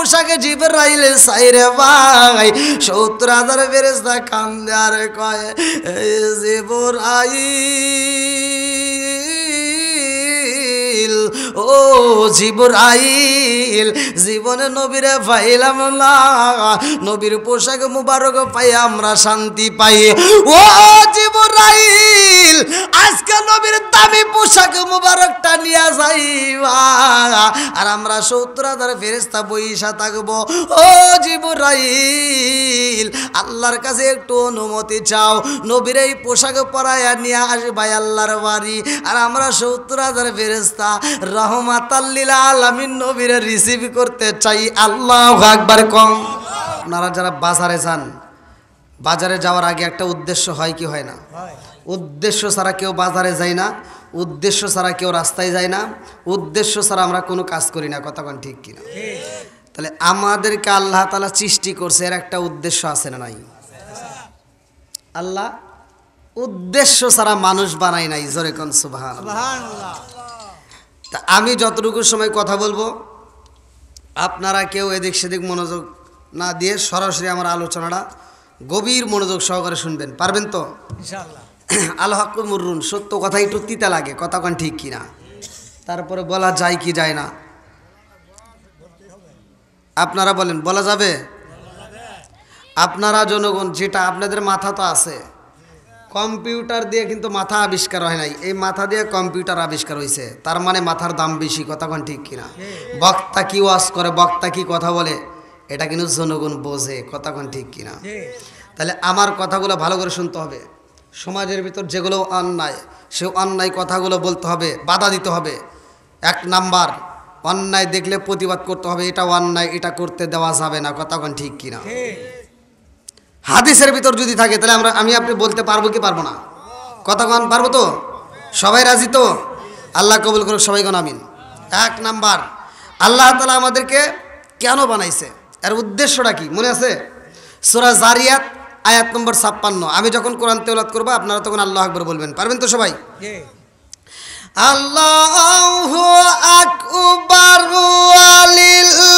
পোশাকে জিবরাইল সাইরে ভাই ৭০,০০০ ফেরেশতা কান্দে আর কয় জিবরাইল, ও জিবরাইল, জীবনে নবীরে পাইলাম না, নবীর পোশাক মুবারক পাই আমরা শান্তি পাই। ও জিবরাইল, আজকে নবীর দামি পোশাক মুবারকটা নিয়ে যাইবা আর আমরা ৭০,০০০ ফেরেশতা বইসা থাকবো। ও জিবরাইল, আল্লাহর কাছে একটু অনুমতি চাও, নবীর এই পোশাক পরাইয়া নিয়ে আসবাই আল্লাহর বাড়ি, আর আমরা ৭০,০০০ ফেরেশতা রহমাতাল লিল আলামিন নবীর রিসিভ করতে চাই। আল্লাহু আকবার কম। আপনারা যারা বাজারে যান, বাজারে যাওয়ার আগে একটা উদ্দেশ্য হয় কি হয় না? উদ্দেশ্য ছাড়া কেউ বাজারে যায় না, উদ্দেশ্য ছাড়া কেউ রাস্তায় যায় না, উদ্দেশ্য ছাড়া আমরা কোনো কাজ করি না। কথা কোন ঠিক কিনা? তাহলে আমাদেরকে আল্লাহ তাআলা সৃষ্টি করছে, এর একটা উদ্দেশ্য আছে না নাই? আল্লাহ উদ্দেশ্য ছাড়া মানুষ বানায় নাই। জোরে কোন সুবহানাল্লাহ। তা আমি যতটুকু সময় কথা বলবো আপনারা কেউ এদিক সেদিক মনোযোগ না দিয়ে সরাসরি আমার আলোচনাটা গভীর মনোযোগ সহকারে শুনবেন, পারবেন তো? ইনশাআল্লাহ। আল হাক্কু মুররুন, সত্য কথা একটু তিতা লাগে, কথা কোন ঠিক কিনা? তারপরে বলা যায় কি যায় না? আপনারা বলেন, বলা যাবে? আপনারা জনগণ, যেটা আপনাদের মাথা তো আছে, কম্পিউটার দিয়ে কিন্তু মাথা আবিষ্কার হয় নাই, এই মাথা দিয়ে কম্পিউটার আবিষ্কার হয়েছে, তার মানে মাথার দাম বেশি। কথা কোন ঠিক কিনা? বক্তা কি ওয়াজ করে, বক্তা কি কথা বলে, এটা কিন্তু জনগণ বোঝে। কথা কোন ঠিক কিনা? তাহলে আমার কথাগুলো ভালো করে শুনতে হবে। সমাজের ভিতর যেগুলো অন্যায়, সে অন্যায় কথাগুলো বলতে হবে, বাধা দিতে হবে। ১ নাম্বার, অন্যায় দেখলে প্রতিবাদ করতে হবে, এটা অন্যায়, এটা করতে দেওয়া যাবে না। কথা কোন ঠিক কিনা? হাদিসের ভিতর যদি থাকে তাহলে আমি আপনি বলতে পারবো কি পারবো না? কথা কোন পারবো তো? সবাই রাজি তো? আল্লাহ কবুল করুক, সবাই কোন আমিন। ১ নাম্বার, আল্লাহ তাআলা আমাদেরকে কেন বানাইছে, এর উদ্দেশ্যটা কি মনে আছে? সূরা জারিয়াত আয়াত নম্বর ৫৬। আমি যখন কোরআন তেলাওয়াত করব আপনারা তখন আল্লাহু আকবার বলবেন, পারবেন তো সবাই? আল্লাহু আকবার ওয়ালিল্লাহিল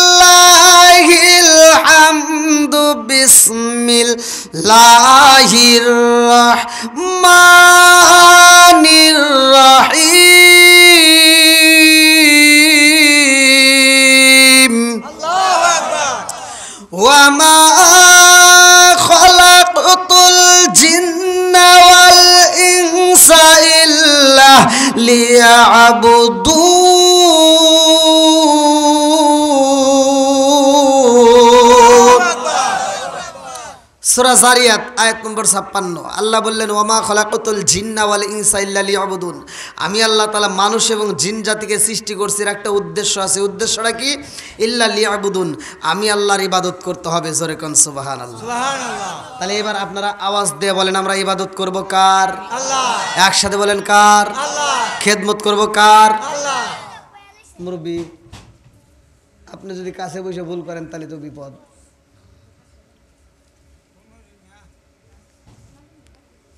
হামদু বিসমিল্লাহির রহমানির রহিম। আল্লাহু আকবার। ওয়া মা খালাকতুল জিন্না ওয়াল ইনসা ইল্লা লিয়াবুদুন। সূরা জারিয়াত আয়াত নম্বর ৫৬। আল্লাহ বললেন, ওয়া মা খালাকতুল জিন্না ওয়াল ইনসা ইল্লা লিয়াবুদুন, আমি আল্লাহ তাআলা মানুষ এবং জিন জাতিকে সৃষ্টি করছি, এর একটা উদ্দেশ্য আছে। উদ্দেশ্যটা কি? ইল্লা লিয়াবুদুন, আমি আল্লাহর ইবাদত করতে হবে। জোরে কোন সুবহানাল্লাহ। সুবহানাল্লাহ। তাহলে এবার আপনারা আওয়াজ দিয়ে বলেন, আমরা ইবাদত করব কার? আল্লাহ। একসাথে বলেন, কার? আল্লাহ। খেদমত করব কার? আল্লাহ। মুরব্বি, আপনি যদি কাছে বসে ভুল করেন তাহলে তো বিপদ।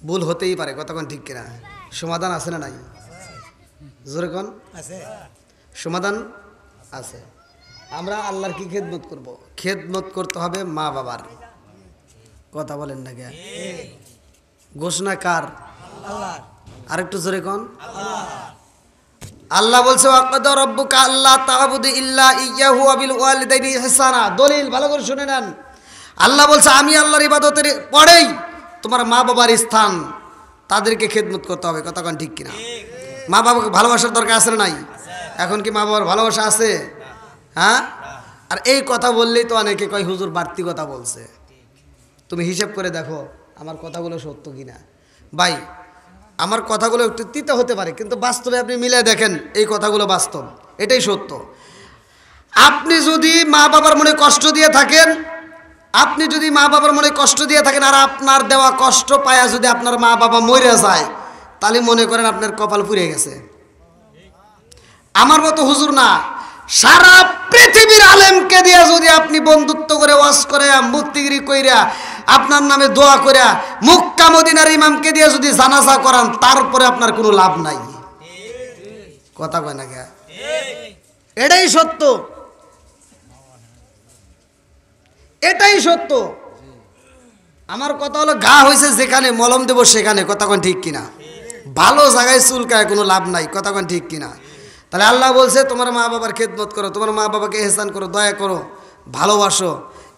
ভুল হতেই পারে, কতক্ষণ ঠিক কিনা? সমাধান আছে না নাই? জোরে কোন আছে? সমাধান আছে। আমরা আল্লাহর কি খেদমত করব? খেদমত করতে হবে মা বাবার। কথা বলেন না কে? ঘোষণা কার? আল্লাহ। আরেকটু জোরে কোন? আল্লাহ বলছে, ওয়াকাদা রাব্বুকা আল্লা তা'বুদু ইল্লা ইয়্যাহু ওয়া বিল ওয়ালিদাইনি ইহসানা। দলিল ভালো করে শুনে নেন। আল্লাহ বলছে, আমি আল্লাহর ইবাদতের পরেই তোমার মা বাবার স্থান, তাদেরকে খেদমত করতে হবে। কথা কোন ঠিক কিনা? মা বাবাকে ভালোবাসার দরকার আছে না নাই? এখন কি মা বাবার ভালোবাসা আছে? হ্যাঁ। আর এই কথা বললেই তো অনেকে কয় হুজুর বাড়তি কথা বলছে। তুমি হিসাব করে দেখো আমার কথাগুলো সত্য কিনা। ভাই, আমার কথাগুলো একটু তিতা হতে পারে, কিন্তু বাস্তবে আপনি মিলে দেখেন এই কথাগুলো বাস্তব, এটাই সত্য। আপনি যদি মা বাবার মনে কষ্ট দিয়ে থাকেন, আপনি যদি মা বাবার মনে কষ্ট দিয়ে থাকেন আর আপনার দেওয়া কষ্ট পায়া যদি আপনার মা বাবা মরে যায়, তাহলে মনে করেন আপনার কপাল পুড়ে গেছে। আমার মতো হুজুর না, সারা পৃথিবীর আলেমকে দিয়ে যদি আপনি বন্ধুত্ব করে ওয়াজ করে মুফতিগিরি কইরা আপনার নামে দোয়া করে মক্কা মদিনার ইমামকে দিয়ে যদি জানাজা করান, তারপরে আপনার কোনো লাভ নাই। কথা কয় না কে? এটাই সত্য। এটাই সত্য। আমার কথা হলো ঘা হয়েছে যেখানে মলম দেবো সেখানে, কথা কোন ঠিক কিনা? ভালো জায়গায় চুলকায় কোনো লাভ নাই, কথা কোন ঠিক কিনা? তাহলে আল্লাহ বলছে তোমার মা বাবার খেদমত করো, তোমার মা বাবাকে এহসান করো, দয়া করো, ভালোবাসো।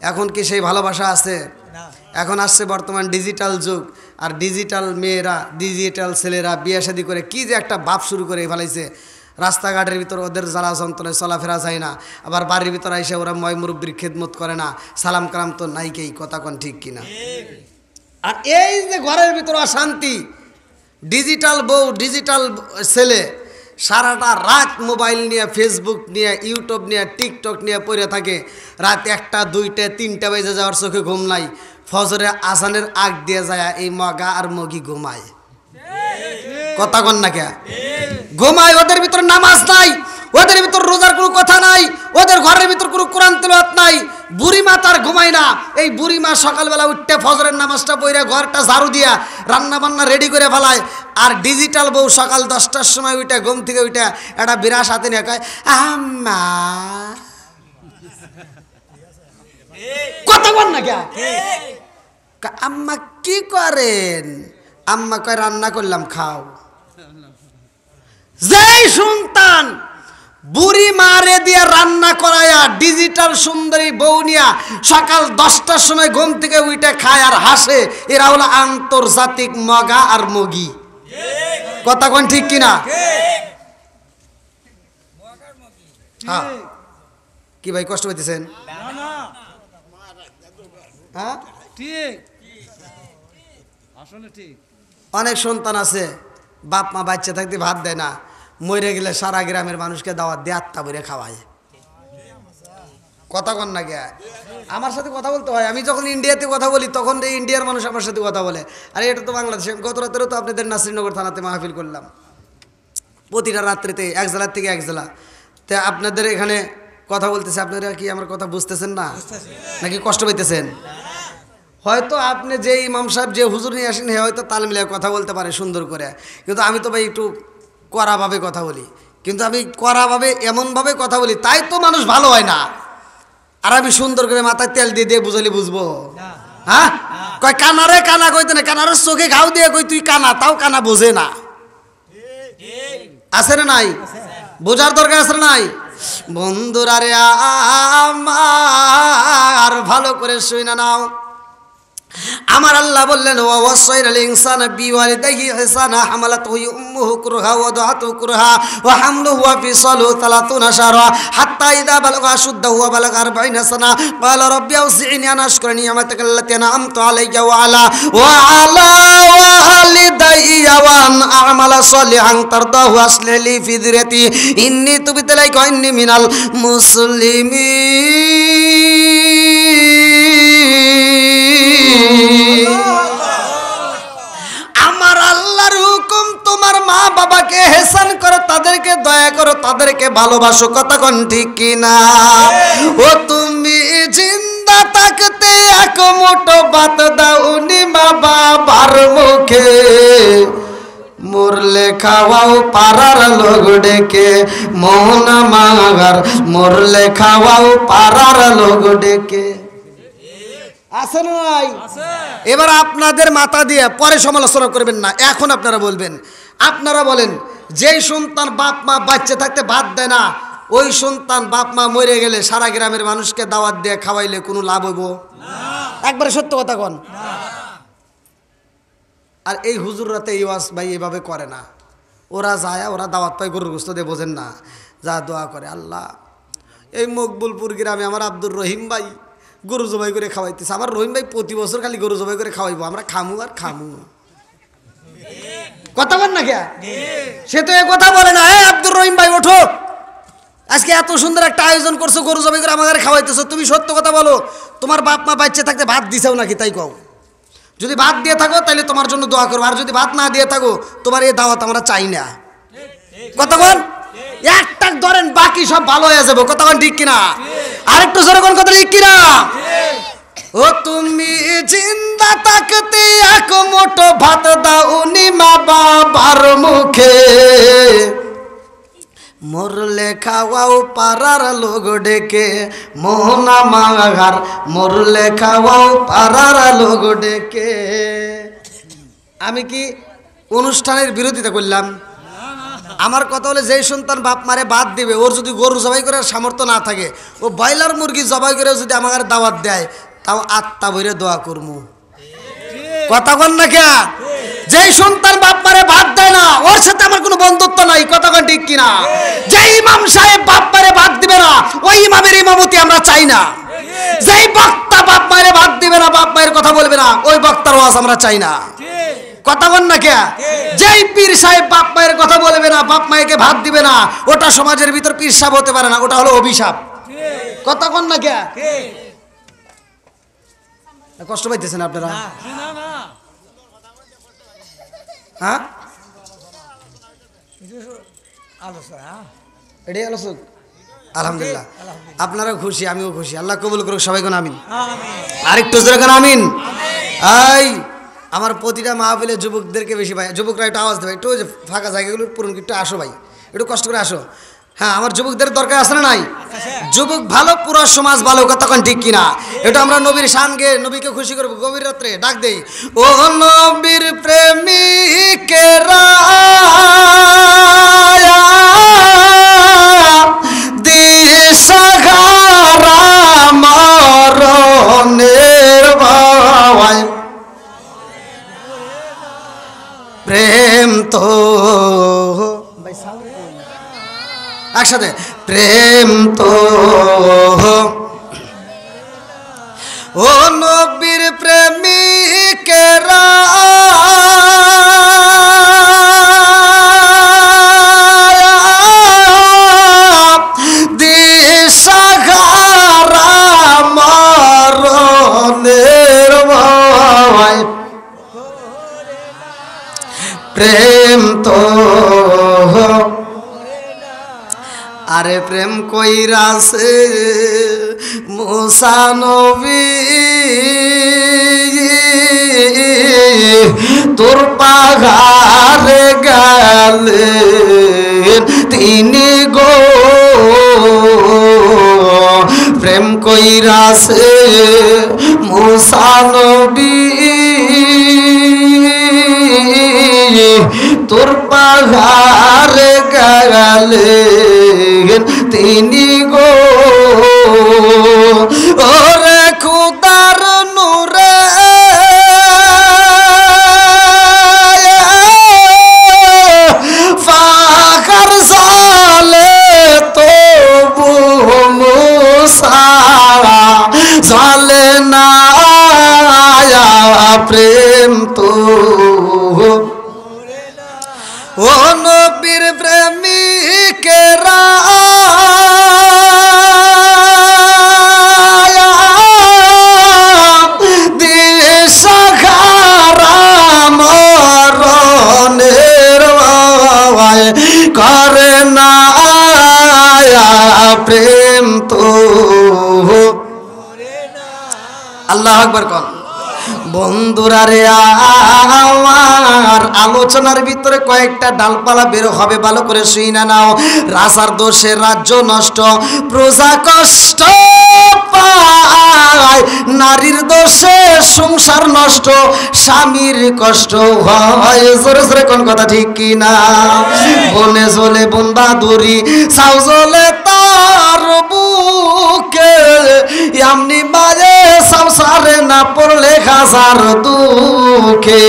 এখন কি সেই ভালোবাসা আছে? এখন আসছে বর্তমান ডিজিটাল যুগ, আর ডিজিটাল মেয়েরা, ডিজিটাল ছেলেরা বিয়ে শাদী করে কি যে একটা বাপ শুরু করে ফেলাইছে। রাস্তাঘাটের ভিতর ওদের জ্বালা যন্ত্রণায় চলাফেরা যায় না, আবার বাড়ির ভিতর আইসা ওরা ময় মুরব্বীর খেদমত করে না, সালাম কালাম তো নাইকেই, কথা কোন ঠিক কিনা? আর এই যে ঘরের ভিতর অশান্তি, ডিজিটাল বউ ডিজিটাল ছেলে সারাটা রাত মোবাইল নিয়ে, ফেসবুক নিয়ে, ইউটিউব নিয়ে, টিকটক নিয়ে পড়ে থাকে। রাত 1টা 2টা 3টা বেজে যাওয়ার চোখে ঘুম নাই, ফজরে আজানের আগ দিয়ে যায় এই মগা আর মগি ঘুমায়, কথা কন না কে? ঘুমায়। ওদের ভিতর নামাজ নাই, ওদের ভিতর রোজার কোনো কথা নাই, ওদের ঘরের ভিতর কোনো কোরআন তেলাওয়াত নাই। বুড়িমা তার ঘুমায় না, এই বুড়িমা সকালবেলা উঠতে ফজরের নামাজটা পড়ে ঘরটা ঝাড়ু দিয়া রান্না বান্না রেডি করে ফেলায়। আর ডিজিটাল বউ সকাল 10টার সময় উঠে ঘুম থেকে উঠে একটা বিরাস হাতে নিয়ে কয় আম্মা, কথা বল না কে? আম্মা কি করেন? আম্মা কয় রান্না করলাম খাও। যেই সন্তান বুড়ি মারে দিয়ে রান্না করায়া ডিজিটাল সুন্দরী বউ নিয়া সকাল 10টার সময় ঘুম থেকে উঠে খায় আর হাসে, এরা হলো আন্তর্জাতিক মগা আর মগি, কথা কোন ঠিক কিনা? হ্যাঁ কি ভাই কষ্ট পাইতেছেন? হ্যাঁ ঠিক, আসলে ঠিক। অনেক সন্তান আছে বাপ মা বাচ্চা থাকতে ভাত দেয় না, মরে গেলে সারা গ্রামের মানুষকে দাওয়াত দিয়ে আত্মা ভরে খাওয়ায়, কথা কন না কে? আমার সাথে কথা বলতে হয়। আমি যখন ইন্ডিয়াতে কথা বলি তখন এই ইন্ডিয়ার মানুষ আমার সাথে কথা বলে, আরে এটা তো বাংলাদেশে। গত রাতেরও তো আপনাদের নাসিরনগর থানাতে মাহফিল করলাম, প্রতিটা রাত্রিতে এক জেলার থেকে এক জেলা। তা আপনাদের এখানে কথা বলতেছে, আপনারা কি আমার কথা বুঝতেছেন না নাকি কষ্ট পাইতেছেন? হয়তো আপনি যে ইমাম সাহেব যে হুজুর নিয়ে আসেন হে হয়তো তাল মিলিয়ে কথা বলতে পারে সুন্দর করে, কিন্তু আমি তো ভাই একটু কড়াভাবে কথা বলি। কিন্তু আমি কড়াভাবে এমনভাবে কথা বলি তাই তো মানুষ ভালো হয় না। আর আমি সুন্দর করে মাথায় তেল দিয়ে দিয়ে বুঝালি বুঝবো? হ্যাঁ কয় কানারে কানা কইতে না, কানারের চোখে ঘাও দিয়ে কই তুই কানা, তাও কানা বোঝে না। আছে না নাই? বোঝার দরকার আছে না নাই? বন্ধুরা রে আমার ভালো করে শুনে নাও, আমার আল্লাহ বললেন ওয়াসাইনাল ইনসানা বিওয়ালিদাইহি ইহসানা হামালাতহু উম্মুহু কুরহা ওয়া দাআতুহু কুরহা ওয়া হামলুহু ওয়া ফিসালুহু 30 শাহরা হাত্তা ইযা বালাগা আশুদ্দাহু ওয়া বালাগা 40 সানা ক্বালা রাব্বি আউযি'নি আন আশকুরা নি'মাতাকা আল্লাতী আন'আমতু আলাইয়া ওয়া আলা ওয়ালিদাইয়া ওয়া আন আ'মালা সালিহান তারদাহু আসলিহ লি ফি যুররিয়াতি ইন্নী তুবতু ইলাইকা ওয়া ইন্নী মিনাল মুসলিমিন। আমার আল্লাহর হুকুম তোমার মা বাবাকে এহসান করো, তাদেরকে দয়া করো, তাদেরকে ভালোবাসো, কথা কোন ঠিক কিনা? ও তুমি জিন্দা থাকতে এক মুঠো ভাত দাওনি মা বাবার মুখে, মরলে খাওয়াও পাড়ার লোক ডেকে, মোহন মাগার মরলে খাওয়াও পাড়ার লোক ডেকে। আছে না নাই? এবার আপনাদের মাথা দিয়ে পরে সমালোচনা করবেন না, এখন আপনারা বলবেন। আপনারা বলেন যেই সন্তান বাপ মা বাচ্চা থাকতে ভাত দেয় না, ওই সন্তান বাপ মা মরে গেলে সারা গ্রামের মানুষকে দাওয়াত দিয়ে খাওয়াইলে কোনো লাভ হইব? একবারে সত্য কথা কন। আর এই হুজুররাতে এই ওয়াজ ভাই এভাবে করে না, ওরা যায় ওরা দাওয়াত পায় গরুর গোস্ত দিয়ে, বোঝেন না? যা দোয়া করে আল্লাহ এই মকবুলপুর গ্রামে আমার আব্দুর রহিম ভাই গরু জবাই করে খাওয়াইতেছে, আমার রহিম ভাই প্রতি বছর খালি গরু জবাই করে খাওয়াইবো, আমরা খামু আর খামু, কথা বল না কে? সে তো এ কথা বলে না, এই আব্দুর রহিম ভাই ওঠো, আজকে এত সুন্দর একটা আয়োজন করছো, গরু জবাই করে আমাদের খাওয়াইতেছো, তুমি সত্য কথা বলো, তোমার বাপ মা বাচ্চা থাকতে ভাত দিছাও নাকি তাই কও? যদি ভাত দিয়ে থাকো তাহলে তোমার জন্য দোয়া করবো, আর যদি ভাত না দিয়ে থাকো তোমার এই দাওয়াত আমরা চাই না, কথা বল। একটা ধরেন বাকি সব ভালো হয়ে যাবো, কথা বল ঠিক কিনা? আরেকটু জোরে কোন কথা ঠিক কিনা? ও তুমি জিন্দা থাকতে এক মুঠো ভাত দাওনি মা বাবার মুখে, মরলে খাওয়াও পাড়ার লোক ডেকে মোহন আমার, মরলে খাওয়াও পাড়ার লোক ডেকে। আমি কি অনুষ্ঠানের বিরোধিতা করলাম? আমার কথা হলে যেই সন্তান বাপ মারে বাদ দিবে, ওর যদি গরু জবাই করার সামর্থ্য না থাকে, ও ব্রয়লার মুরগি জবাই করে যদি আমার দাওয়াত দেয়, তাও আত্মা ভরে দোয়া করবো। কথা কন না কে? যেই সন্তান বাপ মারে বাদ দেয় না, ওর সাথে আমার কোনো বন্ধুত্ব নাই। কথা কন ঠিক কিনা? যেই ইমাম সাহেব বাপ মারে বাদ দিবে না, ওই ইমামের ইমামতি আমরা চাই না। যেই বক্তা বাপ মারে বাদ দিবে না, বাপ মায়ের কথা বলবে না, ওই বক্তার ওয়াজ আমরা চাই না। কথা বল না কে? যেই পীর সাহেব বাপ মায়ের কথা বলবে না, বাপ মায়েকে ভাত দিবে না, ওটা সমাজের ভিতর পীর সাহেব হতে পারে না, ওটা হলো অভিশাপ। কথা বল না কে? কষ্ট পাইতেছেন আপনারা? হ্যাঁ, এটাই আলোচক। আলহামদুলিল্লাহ, আপনারা খুশি, আমিও খুশি। আল্লাহ কবুল করুক সবাই। কোন আমিন। আরেকটু জোরে কোন আমিন। এই আমার প্রতিটা মাহফিলে যুবকদেরকে বেশি ভাই, যুবকরা একটু আওয়াজ দেবে, একটু ফাঁকা জায়গাগুলো পূরণ, একটু আসো ভাই, একটু কষ্ট করে আসো। হ্যাঁ, আমার যুবকদের দরকার আছে না নাই? যুবক ভালো, পুরো সমাজ ভালো। কতক্ষণ ঠিক কিনা? এটা আমরা নবীর শানকে, নবীকে খুশি করবো। গভীর রাত্রে ডাক দেই, ও নবীর প্রেমিকেরা দিশাহারা মরণের ভয়, প্রেম তো একসাথে, প্রেম তো ও নবীর প্রেমিকেরা দিশাহারা মরণের ভয়, প্রেম তো আরে প্রেম কইরাছে মুসা নবী, তোর পাহাড়ে গেলেন তিনি গো, প্রেম কইরাছে মুসা নবী, তোর পাহাড়ে গেলেন তিনি গো, ওরে খুদার নূরে ফাখার জালে তবু মুসা জালে না, প্রেম তো ও নবীর প্রেমিকেরা দিশাহারা মরণের ভয়, করে না প্রেম তো। আল্লাহু আকবার কোন। বন্ধুরা রে, আমার আলোচনার ভিতরে কয়েকটা ডালপালা বের হবে, ভালো করে শুই না নাও। রাজার দোষে রাজ্য নষ্ট, প্রজা কষ্ট পায়, নারীর দোষে সংসার নষ্ট, স্বামীর কষ্ট হয়। জোরে জোরে কোন কথা ঠিক কিনা? বনে জ্বলে বন বাদুরি, সাউ জ্বলে তার বুকে, এমনি বাজে সংসারে না পড়লে হাজার দুঃখে।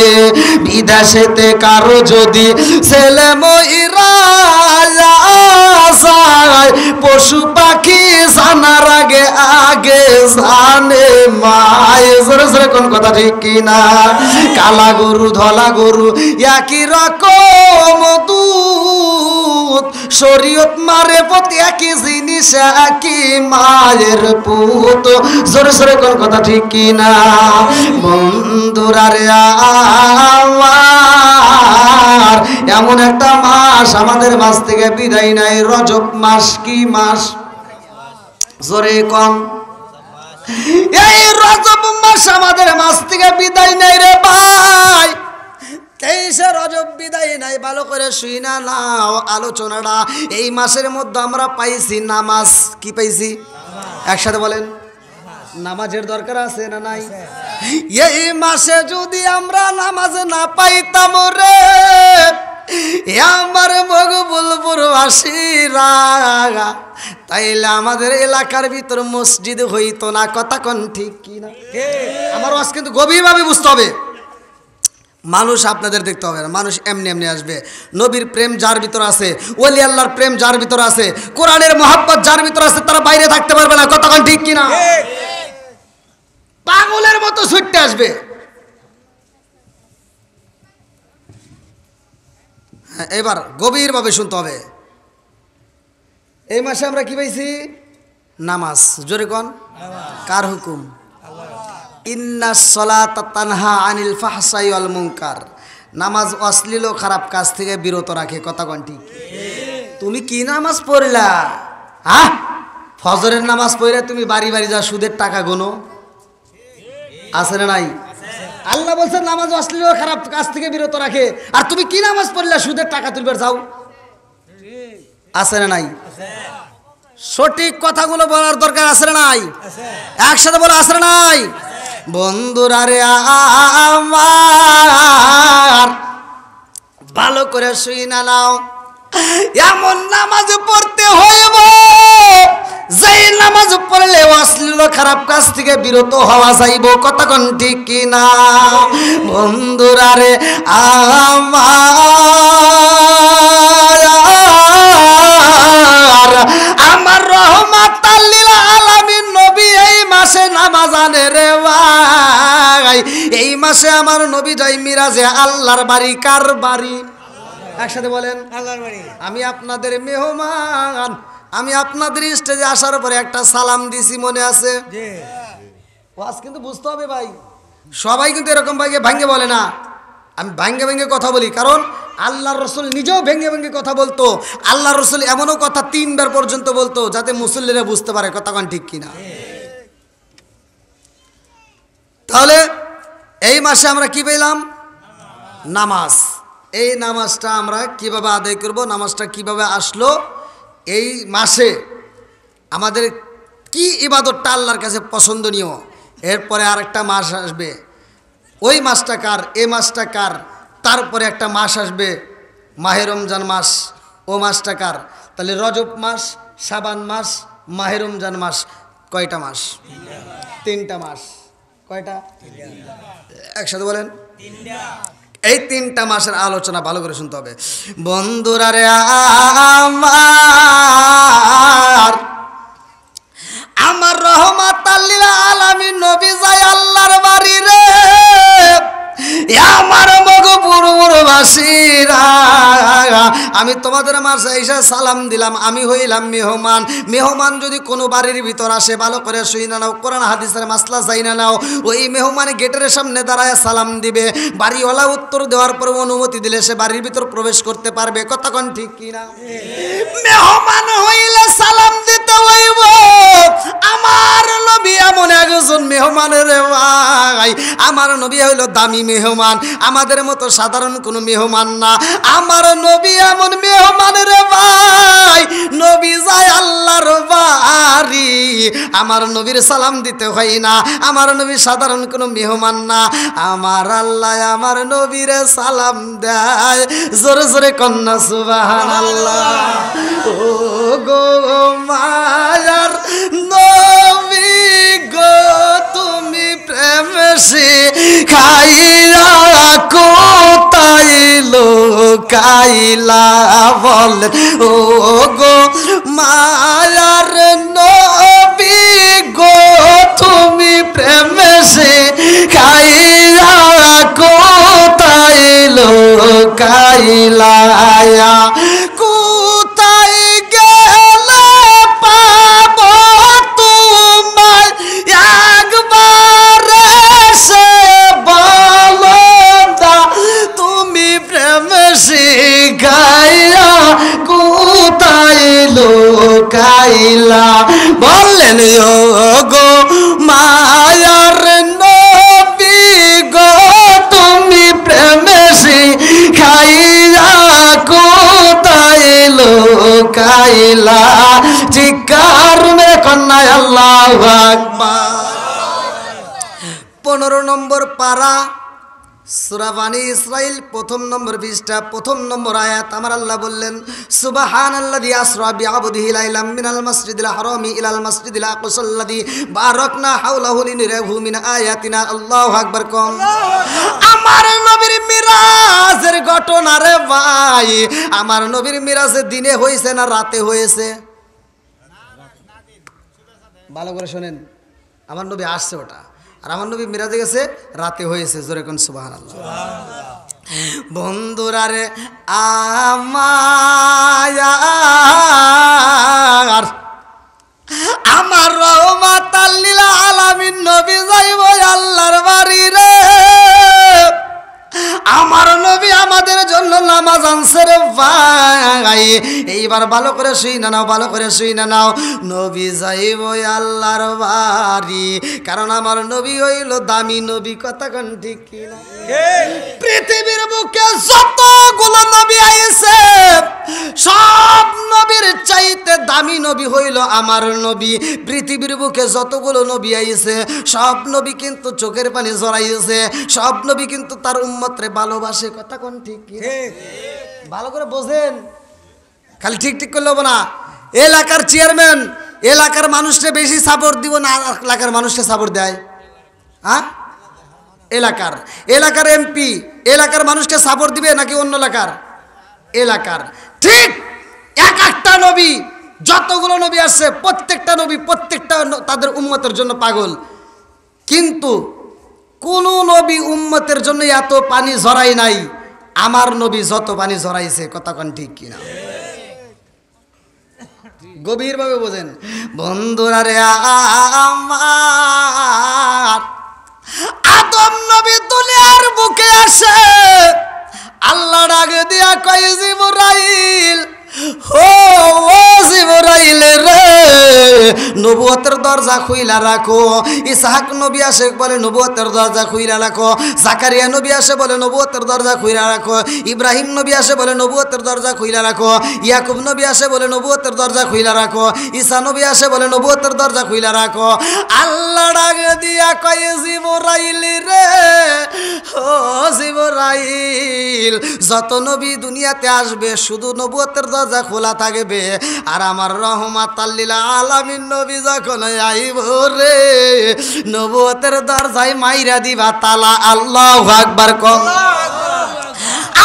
বিদেশেতে কারো যদি ছেলে মইরা যায়, পশু পাখি জানার আগে আগে জানে মায়। জোরে জোরে কোন কথা ঠিক কিনা? কালা গরু ধলা গরু একই রকম দুধ, শরীয়ত মারে প্রতি একই জিনিস, একই মায়ের পুত। জোরে জোরে কোন কথা ঠিক কিনা? বন্ধুরা রে, আমার এমন একটা মাস আমাদের মাস থেকে বিদায় নাই, রজব মাস। কি মাস? জোরে কম। এই রজব মাস আমাদের মাস থেকে বিদায় নাই রে ভাই। 23শে রজব বিদায় নাই, ভালো করে শুই না নাও আলোচনাটা। এই মাসের মধ্যে আমরা পাইছি নামাজ। কি পাইছি? একসাথে বলেন, নামাজের দরকার আছে না নাই? এই মাসে যদি আমরা নামাজ না পাইতাম রে আমার মকবুলপুর বাসীরা, তাইলে আমাদের এলাকার ভিতর মসজিদ হইতো না। কথা কোন ঠিক কি না? আমার ওয়াজ কিন্তু গভীরভাবে বুঝতে হবে। মানুষ আপনাদের দেখতে হবে না, মানুষ এমনি এমনি আসবে। নবীর প্রেম যার ভিতর আছে, ওলি আল্লাহর প্রেম যার ভিতর আছে, কোরআনের মহব্বত যার ভিতর আছে, তারা বাইরে থাকতে পারবে না। কথা কোন ঠিক কি না? পাগলের মতো ছুটতে আসবে। এবার গভীরভাবে শুনতে হবে। এই মাসে আমরা কি পাইছি? নামাজ। জোরে কোন? কার হুকুম? ইন্নাস সালাতা তানহা আনিল ফাহশাই ওয়াল মুনকার। নামাজ অশ্লীল ও খারাপ কাজ থেকে বিরত রাখে। কথা কোন ঠিক? তুমি কি নামাজ পড়লা? হ্যাঁ, ফজরের নামাজ পড়ে তুমি বাড়ি বাড়ি যা সুদের টাকা গোনো, আছে না নাই? আল্লাহ বলছেন নামাজ অশ্লীল ও খারাপ কাজ থেকে বিরত রাখে, আর তুমি কি নামাজ পড়লা? সুদের টাকা তুলবে যাও, আছে না নাই? সঠিক কথাগুলো বলার দরকার আছে না নাই? একসাথে বলো, আছে না নাই? বন্ধুরা রে আমার, ভালো করে শুই না নাও। এমন নামাজ পড়তে হইব যেই নামাজ পড়লে অশ্লীল খারাপ কাজ থেকে বিরত হওয়া যাইব। কথা কোন ঠিক কি না? বন্ধুরা রে আমার রহমাতাল লিল আলামিন নবী এই মাসে নামাজ আনে রে ভাই। এই মাসে আমার নবী যাই মিরাজে আল্লাহর বাড়ি। কার বাড়ি? একসাথে বলেন, আল্লাহর বাড়ি। আমি আপনাদের মেহমান, আমি আপনাদের স্টেজে আসার পরে একটা সালাম দিছি, মনে আছে? ওয়াজ কিন্তু বুঝতে হবে ভাই। সবাই কিন্তু এরকম ভাঙ্গে বলে না। আমি ভাঙ্গে ভাঙ্গে কথা বলি, কারণ আল্লাহর রসুল নিজেও ভেঙ্গে ভেঙ্গে কথা বলতো। আল্লাহর রসুল এমনও কথা 3 বার পর্যন্ত বলতো যাতে মুসল্লিরা বুঝতে পারে। কথা কোন ঠিক কিনা? তাহলে এই মাসে আমরা কি পেলাম? নামাজ। এই নামাজটা আমরা কিভাবে আদায় করব? নামাজটা কিভাবে আসলো? এই মাসে আমাদের কি ইবাদতটা আল্লাহর কাছে পছন্দনীয়? এরপরে আরেকটা মাস আসবে, ওই মাসটা কার? এই মাসটা কার? তারপরে একটা মাস আসবে মাহে রমজান মাস, ও মাসটা কার? তাহলে রজব মাস, শাবান মাস, মাহে রমজান মাস। কয়টা মাস? 3টা মাস। কয়টা? একসাথে বলেন, 3টা। এই 3টা মাসের আলোচনা ভালো করে শুনতে হবে। বন্ধুরা রে আমার রহমাতাল লিল আলামিন নবী যায় আল্লাহর বাড়ি রে। আমার মগপুরবাসীরা, আমি তোমাদের মাঝে এসে সালাম দিলাম। আমি হইলাম মেহমান। মেহমান যদি কোনো বাড়ির ভিতর আসে, ভালো করে শুই না নাও, কোরআন হাদিসের মাসলা চাই না নাও। ওই মেহমান গেটের সামনে দাঁড়ায় সালাম দিবে। বাড়িওয়ালা উত্তর দেওয়ার পর অনুমতি দিলে সে বাড়ির ভিতর প্রবেশ করতে পারবে। কথা কোন ঠিক কিনা? মেহমান হইলে সালাম দিতে হইব। আমার নবী এমন একজন মেহমানের ভাই। আমার নবী হইল দামি মেহমান, আমাদের মতো সাধারণ কোনো মেহমান না। আমার নবী এমন মেহমানের ভাই। নবী যায় আল্লাহর বাড়ি, আমার নবীর সালাম দিতে হয় না। আমার নবী সাধারণ কোনো মেহমান না। আমার আল্লাহ আমার নবীর সালাম দেয়। জোরে জোরে কন্যা সুবহানাল্লাহ। ও গো মায়ার নবী গো, তুমি প্রেম শিখাইয়া কোথায় লুকাইলা বলেন? ও গো মায়ার নবী গো, তুমি প্রেম শিখাইয়া কোথায় লুকাইলা? কোথায় গেলে পাব তোমায় একবার সে বলো না। তুমি প্রেম শিখাইয়া কোথায় লুকাইলা? বললেন ও গো মায়ার নবী গো, তুমি প্রেম শিখাইয়া লুকাইলা চিৎকার মেরে কন্যা আল্লাহু আকবার। 15 নম্বর পারা সূরা বানী ইসরাইল 1 নম্বর পৃষ্ঠা 1 নম্বর আয়াত। আমার আল্লাহ বললেন সুবহানাল্লাযী আসরা বিআবদিহি লাইলাম মিনাল মাসজিদিল হারামি ইলাল মাসজিদিল আকসাল্লাযী বারাকনা হাওলাহু লিনুরিয়াহু মিন আয়াতিনা। আল্লাহু আকবার। কম আমার নবীর মিরাজের ঘটনা রে ভাই, আমার নবীর মিরাজ দিনে হয়েছে না রাতে হয়েছে? ভালো করে শুনেন, আমার নবী আসছে ওটা, আর আমার নবী মিরাজে গেছে রাতে হয়েছে। জোরে কোন সুবহানাল্লাহ। বন্ধুরা রে আমার রহমাতাল লিল আলামিন নবী যাইব আল্লাহর বাড়ি রে। আমার নবী আমাদের জন্য নামাজ আনছে রে ভাই। এইবার ভালো করে শুই না নাও, ভালো করে শুই না নাও। নবী যাইব আল্লাহর বাড়ি, কারণ আমার নবী হইল দামি নবী। কথা কোন ঠিক কিনা? পৃথিবীর বুকে যতগুলো নবী আইছে সব নবীর চাইতে দামি নবী হইল আমার নবী। পৃথিবীর বুকে যতগুলো নবী আইছে সব নবী কিন্তু চোখের পানি ঝরাইছে, সব নবী কিন্তু তার উম্মতরে ভালোবাসে। কথা কোন ঠিক কি? ভালো করে বোঝেন, খালি ঠিক ঠিক করলে হবে না। এলাকার চেয়ারম্যান এলাকার মানুষকে বেশি সাপোর্ট দিব না এলাকার মানুষকে সাপোর্ট দেয়? হ্যাঁ, এলাকার এমপি এলাকার মানুষকে সাপোর্ট দিবে নাকি অন্য এলাকার? ঠিক এক একটা নবী, যতগুলো নবী আসছে প্রত্যেকটা নবী প্রত্যেকটা তাদের উম্মতের জন্য পাগল, কিন্তু কোন নবী উম্মতের জন্য এত পানি ঝরাই নাই আমার নবী যত পানি ঝরাইছে। কথা কোন ঠিক কিনা? গভীরভাবে বোঝেন বন্ধুরা রে আমার। আদম নবী দুনিয়ার বুকে আসে, আল্লাহ ডাক দিয়া কয় জিবরাইল, ও জিবরাইল রে নবুয়তের দরজা খুইলা রাখো। ইসহাক নবী আসে বলে নবুয়তের দরজা খুইলা রাখো। জাকারিয়া নবী আসে বলে নবুয়তের দরজা খুইলা রাখো। ইব্রাহিম নবী আসে বলে নবুয়তের দরজা খুইলা রাখো। ইয়াকুব নবী আসে বলে নবুয়তের দরজা খুইলা রাখো। ঈসা নবী আসে বলে নবুয়তের দরজা খুইলা রাখো। আল্লাহ ডাক দিয়া কয় জিবরাইল রে, ও জিবরাইল যত নবী দুনিয়াতে আসবে শুধু নবুয়তের দরজা খোলা থাকবে, আর আমার রহমাতাল লিল আলামিন নবী যখন আইব রে নবুয়তের দরজায় মাইরা দিবা তালা। আল্লাহু আকবার। কম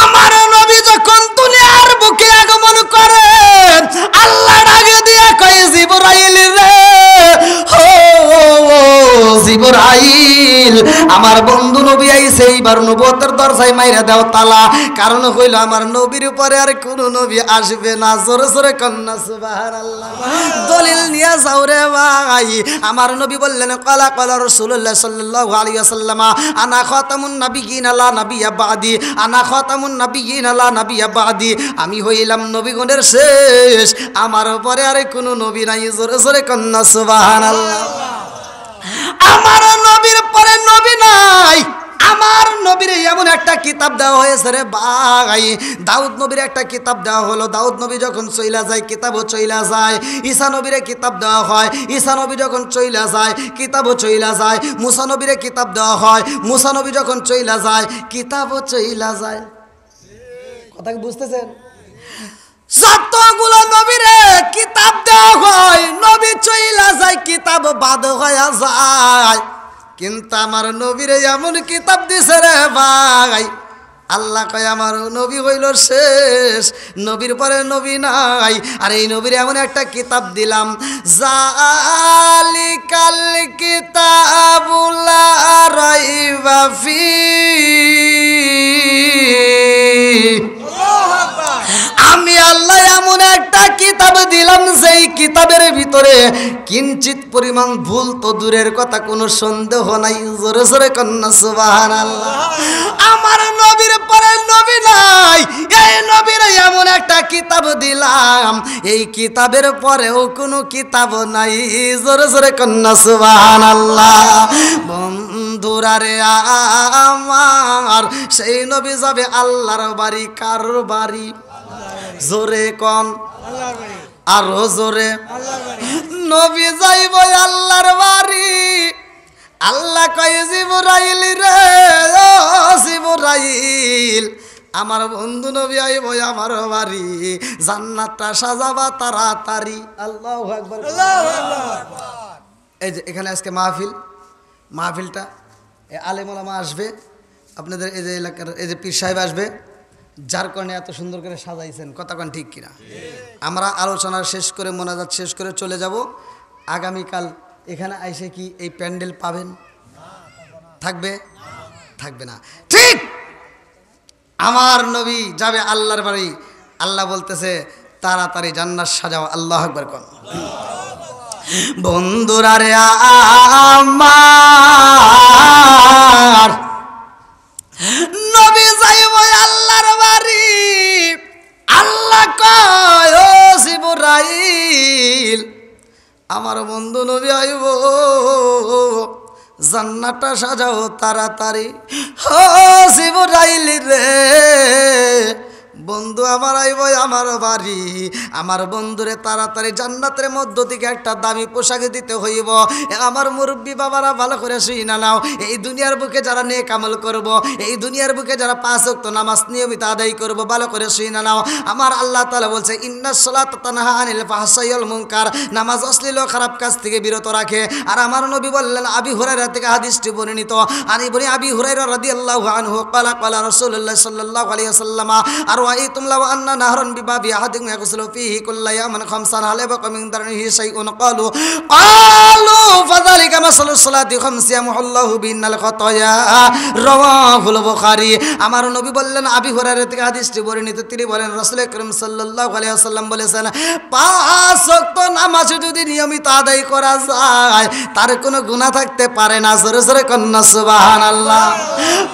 আমার নবী যখন দুনিয়ার বুকে আগমন করে আল্লাহ ডাকে দিয়া কয় জিবরাইল রে, ও জিবরাইল আমার বন্ধু নবী আইছে, এইবার নবুয়তের দরজায় মাইরা দাও তালা। কারণ হইল আমার নবীর উপরে আর কোন নবী আসবে না। জোরে জোরে কন্যা সুবহানাল্লাহ। দলিল নিয়ে যাও রে ভাই। আমার নবী বললেন ক্বালা ক্বালা রাসূলুল্লাহ সাল্লাল্লাহু আলাইহি ওয়াসাল্লাম আনা খাতামুন নাবিয়্যিন লা নাবিয়্যা বাদি, আনা খাতামুন নাবিয়্যিন লা নাবিয়্যা বাদি। আমি হইলাম নবীগণের শেষ, আমার উপরে আর কোন নবী নাই। জোরে জোরে কন্যা সুবহানাল্লাহ। আমার নবীর পরে নবী নাই। আমার নবীর এমন একটা কিতাব দেওয়া হয়েছে রে ভাই। দাউদ নবীর একটা কিতাব দেওয়া হলো, দাউদ নবী যখন চইলা যায় কিতাবও চইলা যায়। ঈসা নবীরে কিতাব দেওয়া হয়, ঈসা নবী যখন চইলা যায় কিতাবও চইলা যায়। মুসা নবীরে কিতাব দেওয়া হয়, মুসা নবী যখন চইলা যায় কিতাবও চইলা যায়। কথা কি বুঝতেছেন? যতগুলো নবীরে কিতাব দেওয়া হয় নবী চইলা যায় কিতাব বাদ হয়ে যায়, কিন্তু আমার নবীরে এমন কিতাব দিছে রে ভাই। আল্লাহ কয় আমার নবী হইল শেষ, নবীর পরে নবী নাই। আর এই নবীর এমন একটা কিতাব দিলাম, জালিকাল কিতাবুল লা রাইবা ফীহি। আমি আল্লাহ এমন একটা কিতাব দিলাম যেই কিতাবের ভিতরে কিঞ্চিত পরিমাণ ভুল তো দূরের কথা কোনো সন্দেহ নাই। জোরে জোরে কন্যা সুবহানাল্লাহ। আমার নবীর পরে নবী নাই, এই নবীর এমন একটা কিতাব দিলাম এই কিতাবের পরেও কোনো কিতাব নাই। জোরে জোরে কন্যা সুবহানাল্লাহ। বন্ধুরা রে আমার সেই নবী যাবে আল্লাহর বাড়ি। কার বাড়ি? জোরে কোন আরো জোরে নবী যাইব আল্লাহর বাড়ি আল্লাহ কয় জিবরাইল রে ও জিবরাইল আমার বন্ধু নবী আইব আমার বাড়ি জান্নাতটা সাজাবা তাড়াতাড়ি আল্লাহু আকবার আল্লাহু আকবার এই যে এখানে আজকে মাহফিলটা আলেম ওলামা আসবে আপনাদের এই যে এলাকার এই যে পীর সাহেব আসবে যার কারণে এত সুন্দর করে সাজাইছেন কতক্ষণ ঠিক কিনা আমরা আলোচনা শেষ করে মোনাজাত শেষ করে চলে যাব আগামীকাল এখানে আইসে কি এই প্যান্ডেল পাবেন থাকবে না ঠিক আমার নবী যাবে আল্লাহর বাড়ি আল্লাহ বলতেছে তাড়াতাড়ি জান্নাত সাজাও আল্লাহু আকবার কোন বন্ধুরা রে আমার নবী যাইব আল্লাহর বাড়ি আল্লাহ কয় ও জিবরাইল আমার বন্ধু নবী আইব জান্নাতটা সাজাও তাড়াতাড়ি ও জিবরাইল রে বন্ধু আমার আইব আমার বাড়ি আমার বন্ধুরে তাড়াতাড়ি জান্নাতের মধ্য থেকে একটা দামি পোশাক দিতে হইব আমার মুরব্বী বাবারা ভালো করে শুই না নাও এই দুনিয়ার বুকে যারা নেক আমল করব এই দুনিয়ার বুকে যারা 5 ওয়াক্ত নামাজ নিয়মিত আদায় করব ভালো করে শুই না নাও আমার আল্লাহ তাআলা বলছে ইন্নাস সালাতা তানহা আনিল ফাহশাই ওয়াল মুনকার নামাজ অশ্লীল ও খারাপ কাজ থেকে বিরত রাখে আর আমার নবী বললেন আবি হুরায়রা থেকে হাদিসটি বর্ণিত আবি হুরায়রা রাদিয়াল্লাহু আনহু ক্বালা ক্বালা রাসূলুল্লাহ সাল্লাল্লাহু আলাইহি ওয়াসাল্লাম আর وأيتم لو أن نهرا بباب أحدكم يغسل فيه كل يوم 5 هل يبقى من درنه شيء قالوا فذلك مثل الصلاة 5 يمحو الله بهن الخطايا رواه البخاري আমার নবী বললেন আবি হুরায়রা থেকে হাদিসটি বর্ণিত তিনি বলেন রাসূল আকরাম সাল্লাল্লাহু আলাইহি ওয়াসাল্লাম বলেছেন 5 ওয়াক্ত নামাজ যদি নিয়মিত আদায় করা যায় তার কোনো গুনাহ থাকতে পারে না জোরে জোরে কন্না সুবহানাল্লাহ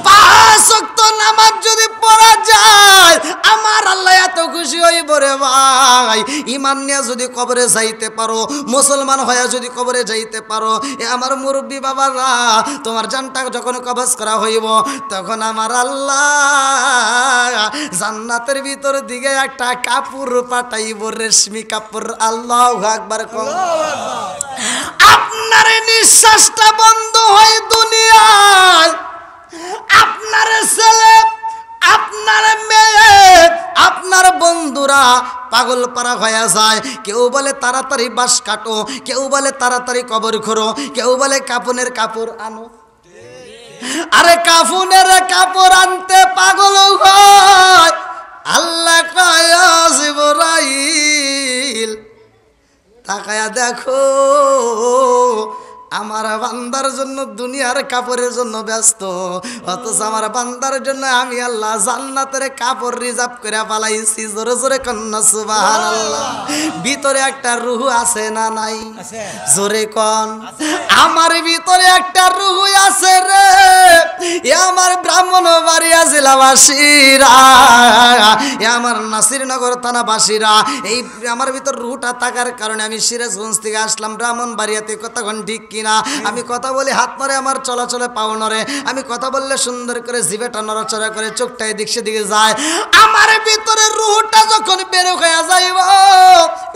5 ওয়াক্ত নামাজ যদি পড়া যায় আমার আল্লাহ এত খুশি হইব রে ভাই ঈমান নিয়ে যদি কবরে যাইতে পারো মুসলমান হয়ে যদি কবরে যাইতে পারো এ আমার মুরব্বী বাবারা তোমার জানটা যখন কবজ করা হইব তখন আমার আল্লাহ জান্নাতের ভিতর দিকে একটা কাপড় পাঠাইব রেশমি কাপড় আল্লাহু আকবার আপনার নিঃশ্বাসটা বন্ধ হয় দুনিয়ায় আপনার ছেলে আপনার মেয়ে আপনার বন্ধুরা পাগল পারা হয়ে যায় কেউ বলে তাড়াতাড়ি বাঁশ কাটো কেউ বলে তাড়াতাড়ি কবর খোঁড়ো কেউ বলে কাফনের কাপড় আনো আরে কাফনের কাপড় আনতে পাগল হয় আল্লাহ কয় জিবরাইল তাকায়া দেখো আমার বান্দার জন্য দুনিয়ার কাপড়ের জন্য ব্যস্ত অথচ আমার বান্দার জন্য আমি আল্লাহ জান্নাতের কাপড় রিজার্ভ করে পালাইছি জোরে জোরে কন্না সুবহানাল্লাহ ভিতরে একটা রূহ আছে না নাই জোরে কোন আমার ভিতরে একটা রূহ আছে রে এ আমার ব্রাহ্মণবাড়িয়া জেলাবাসীরা এ আমার নাসিরনগর থানাবাসীরা এই আমার ভিতর রূহটা থাকার কারণে আমি সিরাজগঞ্জ থেকে আসলাম ব্রাহ্মণবাড়িয়াতে কতক্ষণ ঠিক কিনা আমি কথা বলি হাত নড়ে আমার চলাচলে পাও নড়ে আমি কথা বললে সুন্দর করে জিভেটা নড়াচড়া করে চোখটা এদিক সেদিকে যায় আমার ভিতরে রূহটা যখন বের হয়ে যাইব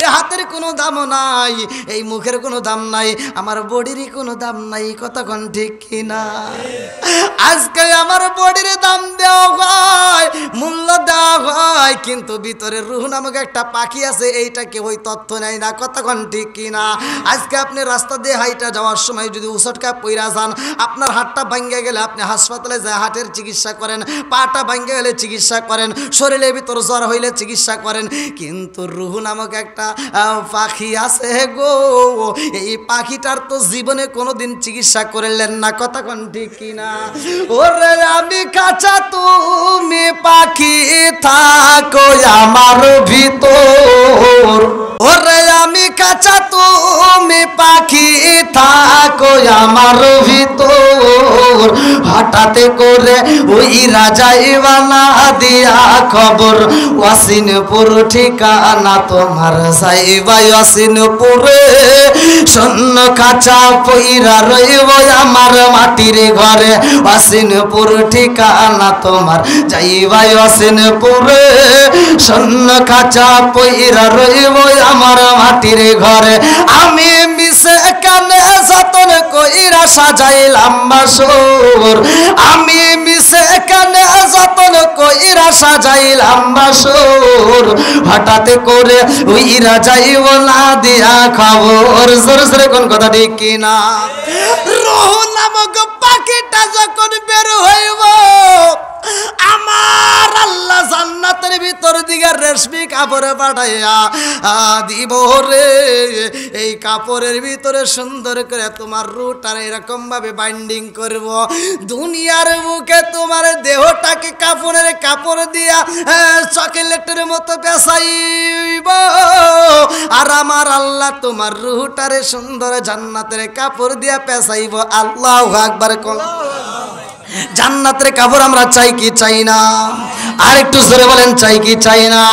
এই হাতের কোনো দাম নাই এই মুখের কোনো দাম নাই আমার বডিরই কোনো দাম নাই কতক্ষণ ঠিক কিনা আজকে আমার বডির দাম দেওয়া হয় মূল্য দেওয়া হয় কিন্তু ভিতরে রূহ নামক একটা পাখি আছে এইটা কেউ ওই তথ্য নেয় না কতক্ষণ ঠিক কিনা আজকে আপনি রাস্তা দিয়ে হাইটা যাওয়ার সময় যদি উসটকা পইরা যান আপনার হাতটা ভাঙ্গে গেলে আপনি হাসপাতালে যায় হাটের চিকিৎসা করেন পাটা ভাঙ্গে গেলে চিকিৎসা করেন শরীরের ভিতর জ্বর হইলে চিকিৎসা করেন কিন্তু রূহ নামক একটা পাখি আছে গো এই পাখিটার তো জীবনে কোনোদিন চিকিৎসা করলেন না কতক্ষণ ঠিক কিনা ওরে আমি কাঁচা তুমি পাখি থাকো আমার ভিতর ওরে আমি কাঁচা তুমি পাখি থাকো আমার ভিতর হঠাৎ করে ওই রাজাই বানা দিয়া খবর ওয়াসিনপুর ঠিকানা তোমার যাইবা ওয়াসিনপুরে শূন্য কাঁচা পইরা রইব আমার মাটির ঘরে অসিনপুর ঠিকানা তোমার যাইবাই অসিনপুরে শূন্য কাঁচা পইরা রইব আমার মাটির ঘরে আমি মিশে কানে যতন কইরা সাজাইলাম বাসর আমি মিশে কানে যতন কইরা সাজাইলাম বাসর হঠাৎ করে উইরা যাইব না দিয়া খবর জোরে জোরে কোন কথা ঠিক কিনা রূহ নামক পাখিটা যখন বের হইব আমার আল্লাহ জান্নাতের ভিতর দিকে রেশমি কাপড়ে পাঠাইয়া দিব রে এই কাপড়ের ভিতরে সুন্দর করে তোমার রুটার এরকম ভাবে বাইন্ডিং করব দুনিয়ার বুকে তোমার দেহটাকে কাপড় দিয়া চকলেটের মতো পেঁচাইব আর আমার আল্লাহ তোমার রুটারে সুন্দর জান্নাতের কাপড় দিয়া পেঁচাইব আল্লাহু আকবার কোন জান্নাতের কাপড় আমরা চাই কি চাই না আর একটু জোরে বলেন চাই কি চাই না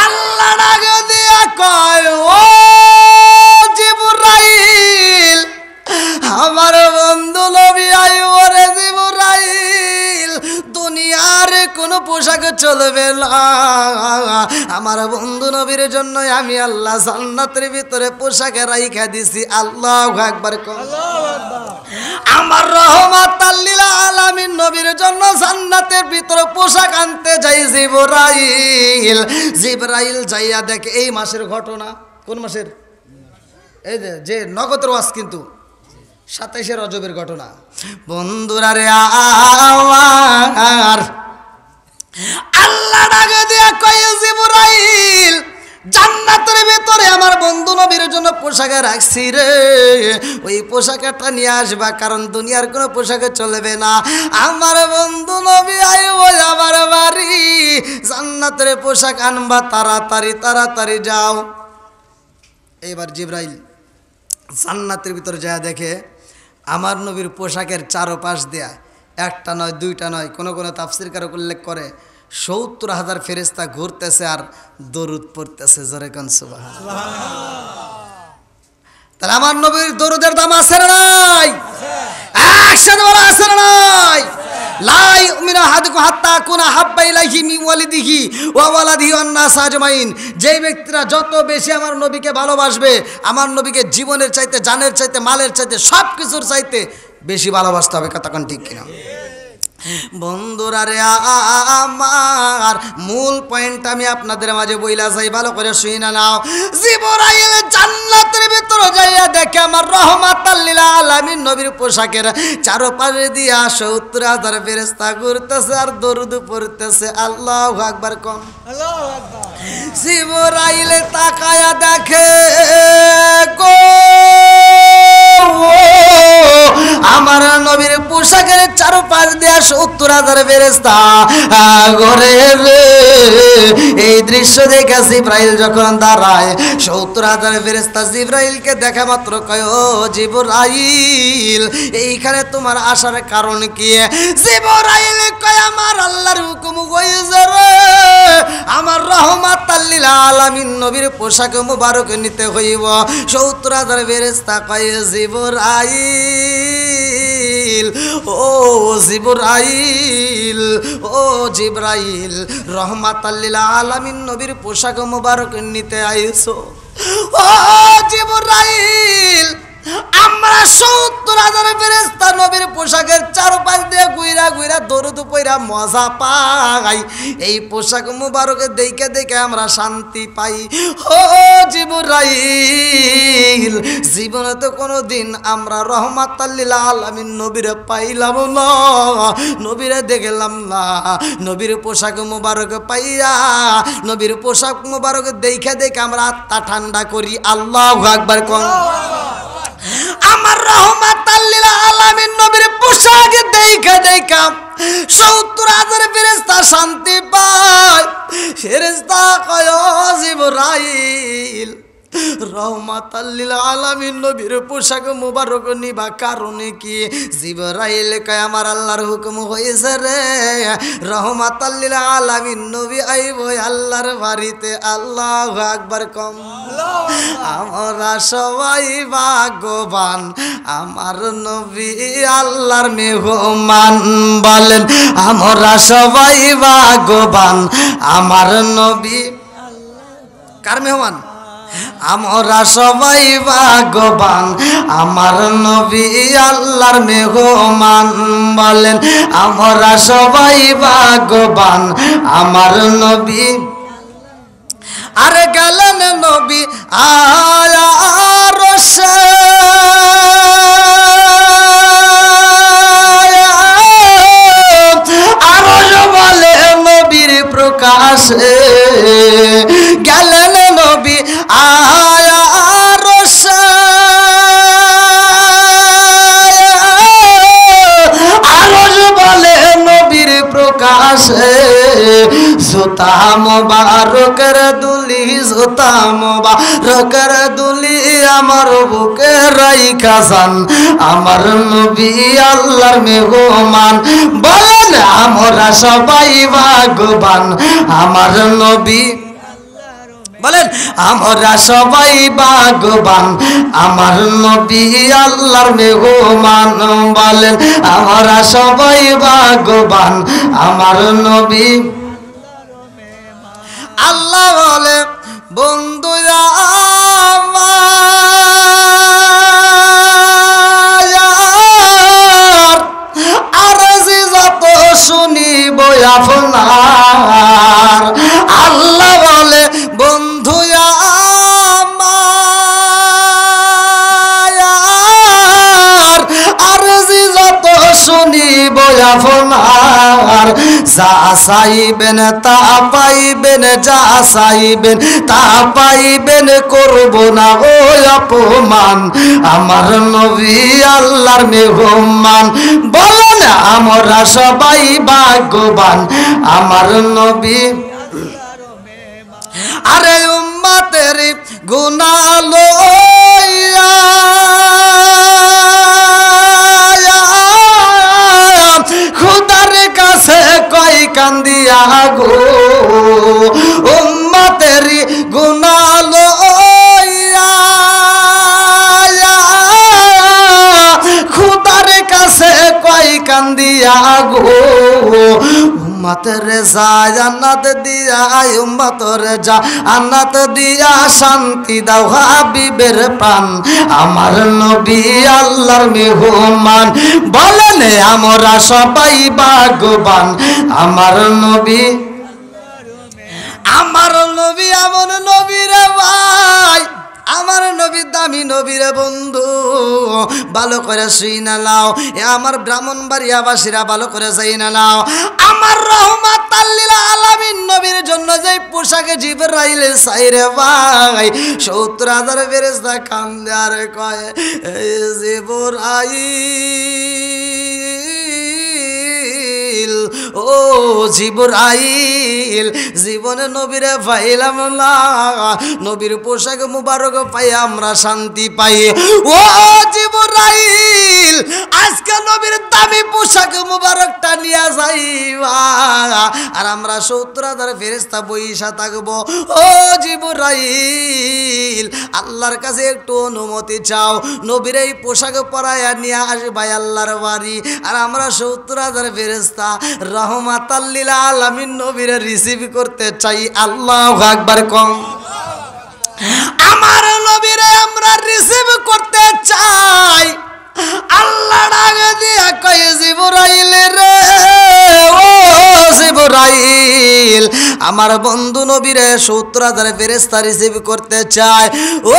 আল্লাহ ডাক দিয়া কয় ও জিবরাইল আমার বন্ধু নবী আইও রে জিবরাইল দুনিয়ার কোনো পোশাক চলবে না আমার বন্ধু নবীর জন্য আমি আল্লাহ জান্নাতের ভিতরে পোশাক রাইখা দিছি আল্লাহু আকবার আল্লাহু আকবার আমার রহমাতাল লিল আলামিন নবীর জন্য জান্নাতের ভিতরে পোশাক আনতে যাই জিবরাইল যাইয়া দেখে এই মাসের ঘটনা কোন মাসের এই যে নগদের ওয়াজ কিন্তু 27 রজবের ঘটনা বন্ধুরা রে আর আল্লাহ ডাক দিয়া কয় জিবরাইল জান্নাতের ভিতরে আমার বন্ধু নবীর জন্য পোশাক রাখছি রে ওই পোশাকটা নিয়ে আসবা কারণ দুনিয়ার কোনো পোশাকে চলবে না আমার বন্ধু নবী আইবো আমার বাড়ি জান্নাতের পোশাক আনবা তাড়াতাড়ি যাও এইবার জিবরাইল জান্নাতের ভিতরে যা দেখে আমার নবীর পোশাকের চারপাশ দেয়া একটা নয় দুইটা নয় কোনো তাফসীরকারক উল্লেখ করে ৭০,০০০ ফেরেশতা ঘুরতেছে আর দরুদ পড়তেছে জোরে কোন সুবহানাল্লাহ তাহলে আমার নবীর দরুদের দাম আছে না নাই একসাথে বলা আছে না নাই লা ইউমিনু আহাদুকুম হাত্তা কুনা হাব্বা ইলাইহি মিন ওয়ালিদিহি ওয়া ওয়ালাদিহি ওয়ান নাস আজমাইন যেই ব্যক্তিরা যত বেশি আমার নবীকে ভালোবাসবে আমার নবীকে জীবনের চাইতে জানের চাইতে মালের চাইতে সব কিছুর চাইতে বেশি ভালোবাসতে হবে কথা কোন ঠিক কিনা বন্ধুরা রে আমার মূল পয়েন্ট আমি আপনাদের মাঝে বইলা যাই ভালো করে শুইনা নাও জিবরাইল জান্নাতের ভিতরে যাইয়া দেখে আমার রহমাতাল লিল আলামিন নবীর পোশাকের চারপাশে দিয়া ৭০,০০০ ফেরেশতা ঘুরতেছে আর দরুদ পড়তেছে আল্লাহু আকবার কোন আল্লাহু আকবার জিবরাইল তাকায়া দেখে গো আমার নবীর পোশাকের চারপাশ দিয়া ৭০,০০০ ফেরেশতা ঘরে রে এই দৃশ্য দেখে জিবরাইল যখন দাঁড়ায় ৭০,০০০ ফেরেশতা জিবরাইলকে দেখা মাত্র কয় ও জিবরাইল এইখানে তোমার আসার কারণ কি জিবরাইল কয় আমার আল্লাহর হুকুম হইছে রে আমার রহমাতাল লিল আলামিন নবীর পোশাক মুবারক নিতে হইব ৭০,০০০ ফেরেশতা কয় জিবরাইল ও জিবরাইল রহমাতাল লিল আলামিন নবীর পোশাক মুবারক নিতে আইছো ও জিবরাইল আমরা ৭০,০০০ ফেরেশতা নবীর পোশাকের চারপাশ দিয়ে ঘুরা দরুদ পড়া মজা পাই এই পোশাক মুবারক দেখে আমরা শান্তি পাই ও জিবরাইল জীবনে তো কোনোদিন আমরা রহমাতাল লিল আলামিন নবীরে পাইলাম না নবীরে দেখলাম না নবীর পোশাক মুবারক পাইয়া নবীর পোশাক মুবারক দেখে আমরা আত্মা ঠান্ডা করি আল্লাহু আকবার কোন আমার রহমাতাল লিল আলামিন নবীর পোশাক দেখে ৭০,০০০ ফেরেশতা শান্তি পায় ফেরেশতা কয় জিবরাইল রহমাতাল লিল আলামিন নবীর পোশাক মুবারক নিবা কারণে কি? জিবরাইল কয় আমার আল্লাহর হুকুম হয়েছে রে, রহমাতাল লিল আলামিন নবী আইব আল্লাহর বাড়িতে। আল্লাহু আকবার কম। আমরা সবাই ভাগ্যবান, আমার নবী আল্লাহর মেহমান। বলেন আমরা সবাই ভাগ্যবান, আমার নবী কার মেহমান? আমরা সবাই ভাগ্যবান, আমার নবী আল্লাহর মেহমান। বলেন আমরা সবাই ভাগ্যবান, আমার নবী। আরে গেলেন নবী আয়া রসে, আরো বলে নবীর প্রকাশে, গেলেন নবী আয়া রসে, আরো বলে নবীর প্রকাশে। জুতা মোবারকের দুলি, জুতা মোবারকের দুলি আমার বুকে রাইখা যান, আমার নবী আল্লাহর মেহমান। বলেন আমরা সবাই ভাগ্যবান, আমার নবী। বলেন আমরা সবাই ভাগ্যবান, আমার নবী আল্লাহর মেহমান। বলেন আমরা সবাই ভাগ্যবান, আমার নবী। আল্লাহ বলে বন্ধু আমার, আর যে যত শুনিব আপনার। আল্লাহ বলে বন্ধু আমার, আর যে যত শুনিব আপনার। যা চাইবেন তা পাইবেন, যা চাইবেন তা পাইবেন, করব না ও অপমান, আমার নবী আল্লাহর মেহমান। বলেন আমরা সবাই ভাগ্যবান, আমার নবী। আরে উম্মতের গুনাহ লইয়া খুদার কাছে কই কান্দিয়া গো, উম্মতের গুনাহ লইয়া খুদার কাছে কই কান্দিয়া গো। উম্মতের জান্নাত দিয়া, উম্মতের জান্নাত দিয়া শান্তি দাও হাবিবের প্রাণ, আমার নবী আল্লাহর মেহমান। বলেন আমরা সবাই ভাগ্যবান, আমার নবী। আমার নবী এমন নবী রে ভাই, আমার নবী দামি নবী রে বন্ধু। ভালো করে শুই না নাও, এ আমার ব্রাহ্মণবাড়িয়াবাসীরা ভালো করে যাই না নাও। আমার রহমাতাল লিল আলামিন নবীর জন্য যে পোশাকে জিবরাইল চাইরে ভাই, ৭০,০০০ ফেরেশতা কান্দে আর কয় জিবরাইল, ও জিবরাইল, জীবনে নবীরে পাইলাম না, নবীর পোশাক মুবারক পাই আমরা শান্তি পাই। ও জিবরাইল, আজকে নবীর দামি পোশাক মুবারকটা নিয়ে যাইবা, আর আমরা ৭০,০০০ ফেরেশতা বইসা থাকবো। ও জিবরাইল, আল্লাহর কাছে একটু অনুমতি চাও, নবীর এই পোশাক পরায়া নিয়ে আসবাই আল্লাহর বাড়ি, আর আমরা ৭০,০০০ ফেরেশতা রহমাতাল লিল আলামিন নবীর রিসিভ করতে চাই। আল্লাহু আকবার কম। আমার নবীরে আমরা রিসিভ করতে চাই। আল্লাহ ডাকে দিয়া কয় জিবরাইল রে, ও জিবরাইল, আমার বন্ধু নবীরে ৭০,০০০ ফেরেশতা রিসিভ করতে চায়। ও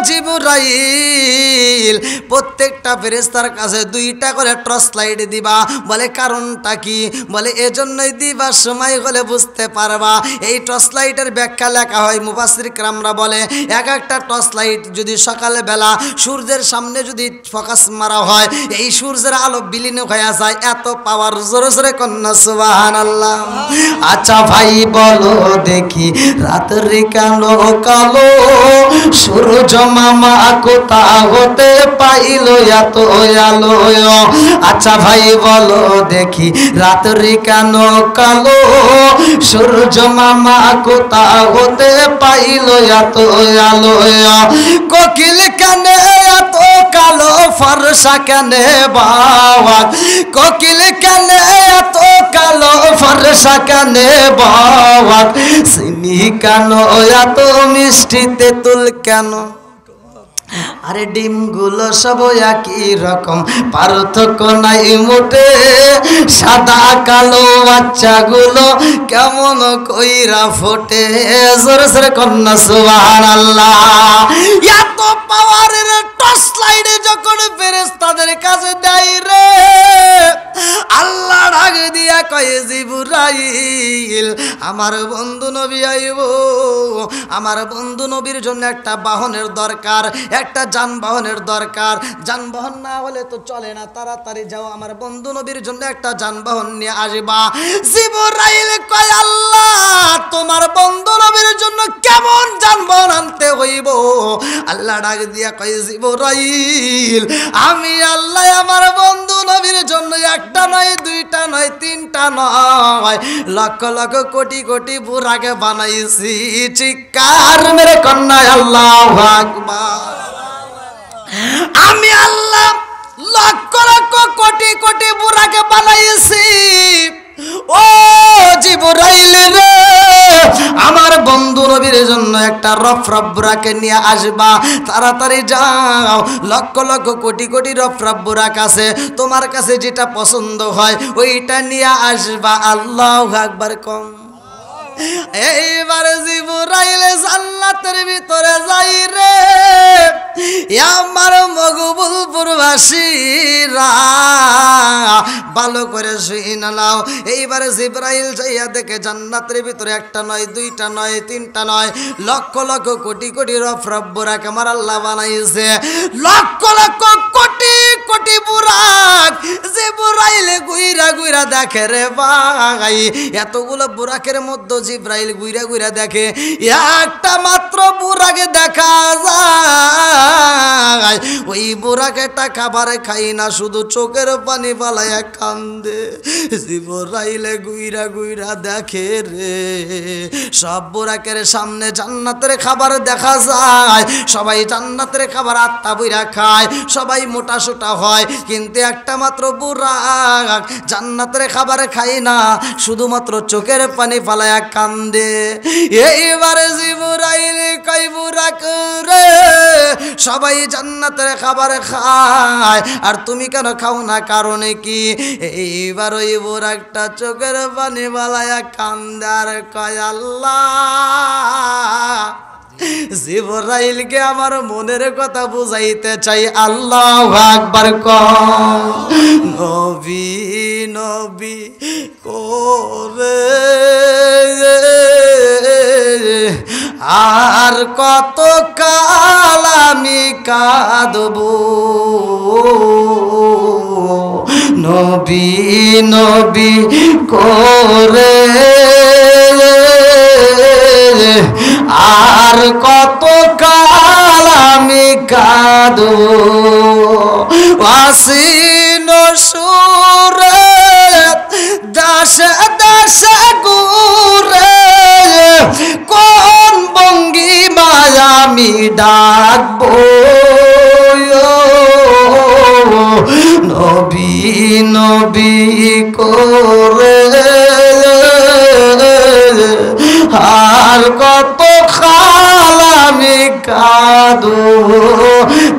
জিবরাইল, জিবরাইল প্রত্যেকটা ফেরেশতার কাছে 2টা করে টর্চ লাইট দিবা। বলে কারণটা কি? বলে এজন্যই দিবার সময় হলে বুঝতে পারবা। এই টর্চ লাইটের ব্যাখ্যা লেখা হয়, মুফাসসির کرامরা বলে এক একটা টর্চ লাইট যদি সকালবেলা সূর্যের সামনে যদি ফোকাস মারা হয়, এই সূর্যের আলো বিলীন হয়ে যায়, এত পাওয়ার। জোরে জোরে কন্যা সুবহানাল্লাহ। আচ্ছা ভাই বলো দেখি রাত্রি কেন কালো, সূর্য মামা কোথা হতে পাইল এত আলো? আচ্ছা ভাই বলো দেখি রাত্রি কেন কালো, সূর্য মামা কোথা হতে পাইল এত আলো? কোকিল কানে এত কালো, ফর্সা কানে বাবা, কোকিল কানে এত কালো, ফর্সা কানে বাবা, চিনি কেন এত মিষ্টি, তেঁতুল কেন? আরে ডিমগুলো সব একই রকম, পার্থক্য নাই মোটে, সাদা কালো বাচ্চাগুলো কেমন কইরা ফোটে। জোরে জোরে কন্যা সুবহানাল্লাহ। এত পাওয়ারের টর্চ লাইটে যখন ফেরেশতাদের কাছে দেয় রে, আল্লাহ ডাক দিয়া কয় জিবরাইল আমার বন্ধু নবী আইব, আমার বন্ধু নবীর জন্য একটা বাহনের দরকার, একটা যানবাহনের দরকার। যানবাহন না হলে তো চলে না, তাড়াতাড়ি যাও আমার বন্ধু নবীর জন্য একটা যানবাহন নিয়ে আসবা। জিবরাইল কয় আল্লাহ তোমার বন্ধু নবীর জন্য কেমন যানবাহন আনতে হইব? আল্লাহ ডাক দিয়া কয় জিবরাইল আমি আল্লাহ আমার বন্ধু নবীর জন্য একটা নয়, 2টা নয়, 3টা নয়, লক্ষ লক্ষ কোটি কোটি বুরাকে বানাইছি। চিৎকার মেরে কন্যা আল্লাহু আকবার। আমি আল্লাহ লক্ষ লক্ষ কোটি কোটি বুরাকে বানাইছি। ও জিবরাইল রে, আমার বন্ধু নবীর জন্য একটা রফরফ বুরাকে নিয়ে আসবা, তাড়াতাড়ি যাও। লক্ষ লক্ষ কোটি কোটি রফরফ বুরাক আছে, তোমার কাছে যেটা পছন্দ হয় ওইটা নিয়ে আসবা। আল্লাহু আকবার কম। এইবার জিবরাইল জান্নাতের ভিতরে যাই রে, আমার মকবুলপুরবাসীরা ভালো করে শুনে নাও। এইবার জিবরাইল যাইয়া দেখে জান্নাতের ভিতরে একটা নয়, 2টা নয়, 3টা নয়, লক্ষ লক্ষ কোটি কোটি রফরফ বুরাক আমার আল্লাহ বানাইছে। লক্ষ লক্ষ কোটি কোটি বুরাক জিবরাইল গুইরা গুইরা দেখে রে ভাই। এতগুলো বুরাকের মধ্যে জিবরাইল গুইরা গুইরা দেখে একটা মাত্র বুরাকে দেখা যায়। ওই বুরাকেটা খাবার খাই না, শুধু চোখের পানি পালায়া কান্দে। জিবরাইলে গুইরা গুইরা দেখে রে, সব বুরাকের সামনে জান্নাতের খাবার দেখা যায়, সবাই জান্নাতের খাবার আত্মা বইরা খায়, সবাই মোটা সোটা হয়, কিন্তু একটা মাত্র বুরাক জান্নাতের খাবার খাই না, শুধুমাত্র চোখের পানি ফালায়া কান্দে। এইবারে জিবরাইল কই বুরাক রে, সবাই জান্নাতের খাবার খায় আর তুমি কেন খাও না? কারণে কি? এইবার ওই বুরাকটা চোখের পানি ফালায়া কান্দে আর কয় আল্লাহ জিবরাইলকে আমার মনের কথা বুঝাইতে চাই। আল্লাহু আকবার কম। নবী নবী করে আর কত কাল আমি কাঁদব, নবী নবী করে আর কত কাল আমি কাঁদব। আসিন সুরে দাসে দাসে ঘুরে, কোন ভঙ্গিমায় আমি ডাকবো নবী নবী করে আর কত কাল আমি কাঁদব।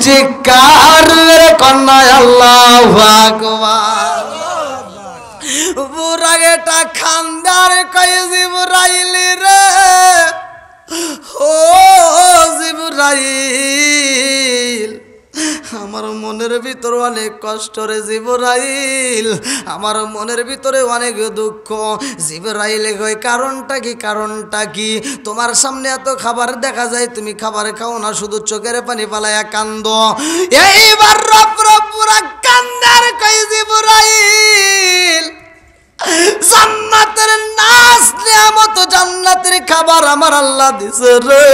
চিৎকার কন্যা আল্লাহু আকবার। বুরাকেটা খান্দার কয় জিবরাইল রে, ও জিবরাইল আমার মনের ভিতরে অনেক কষ্ট রে জিবরাইল, আমার মনের ভিতরে অনেক দুঃখ। জিবরাইল কই কারণটা কি, কারণটা কি? তোমার সামনে এত খাবার দেখা যায়, তুমি খাবার খাও না, শুধু চোখের পানি পালায়া কান্দ। এইবার রব পুরা কান্দার কই জিবরাইল, জান্নাতের নাজ নিয়ামত, জান্নাতের খাবার আমার আল্লাহ দিছে রে,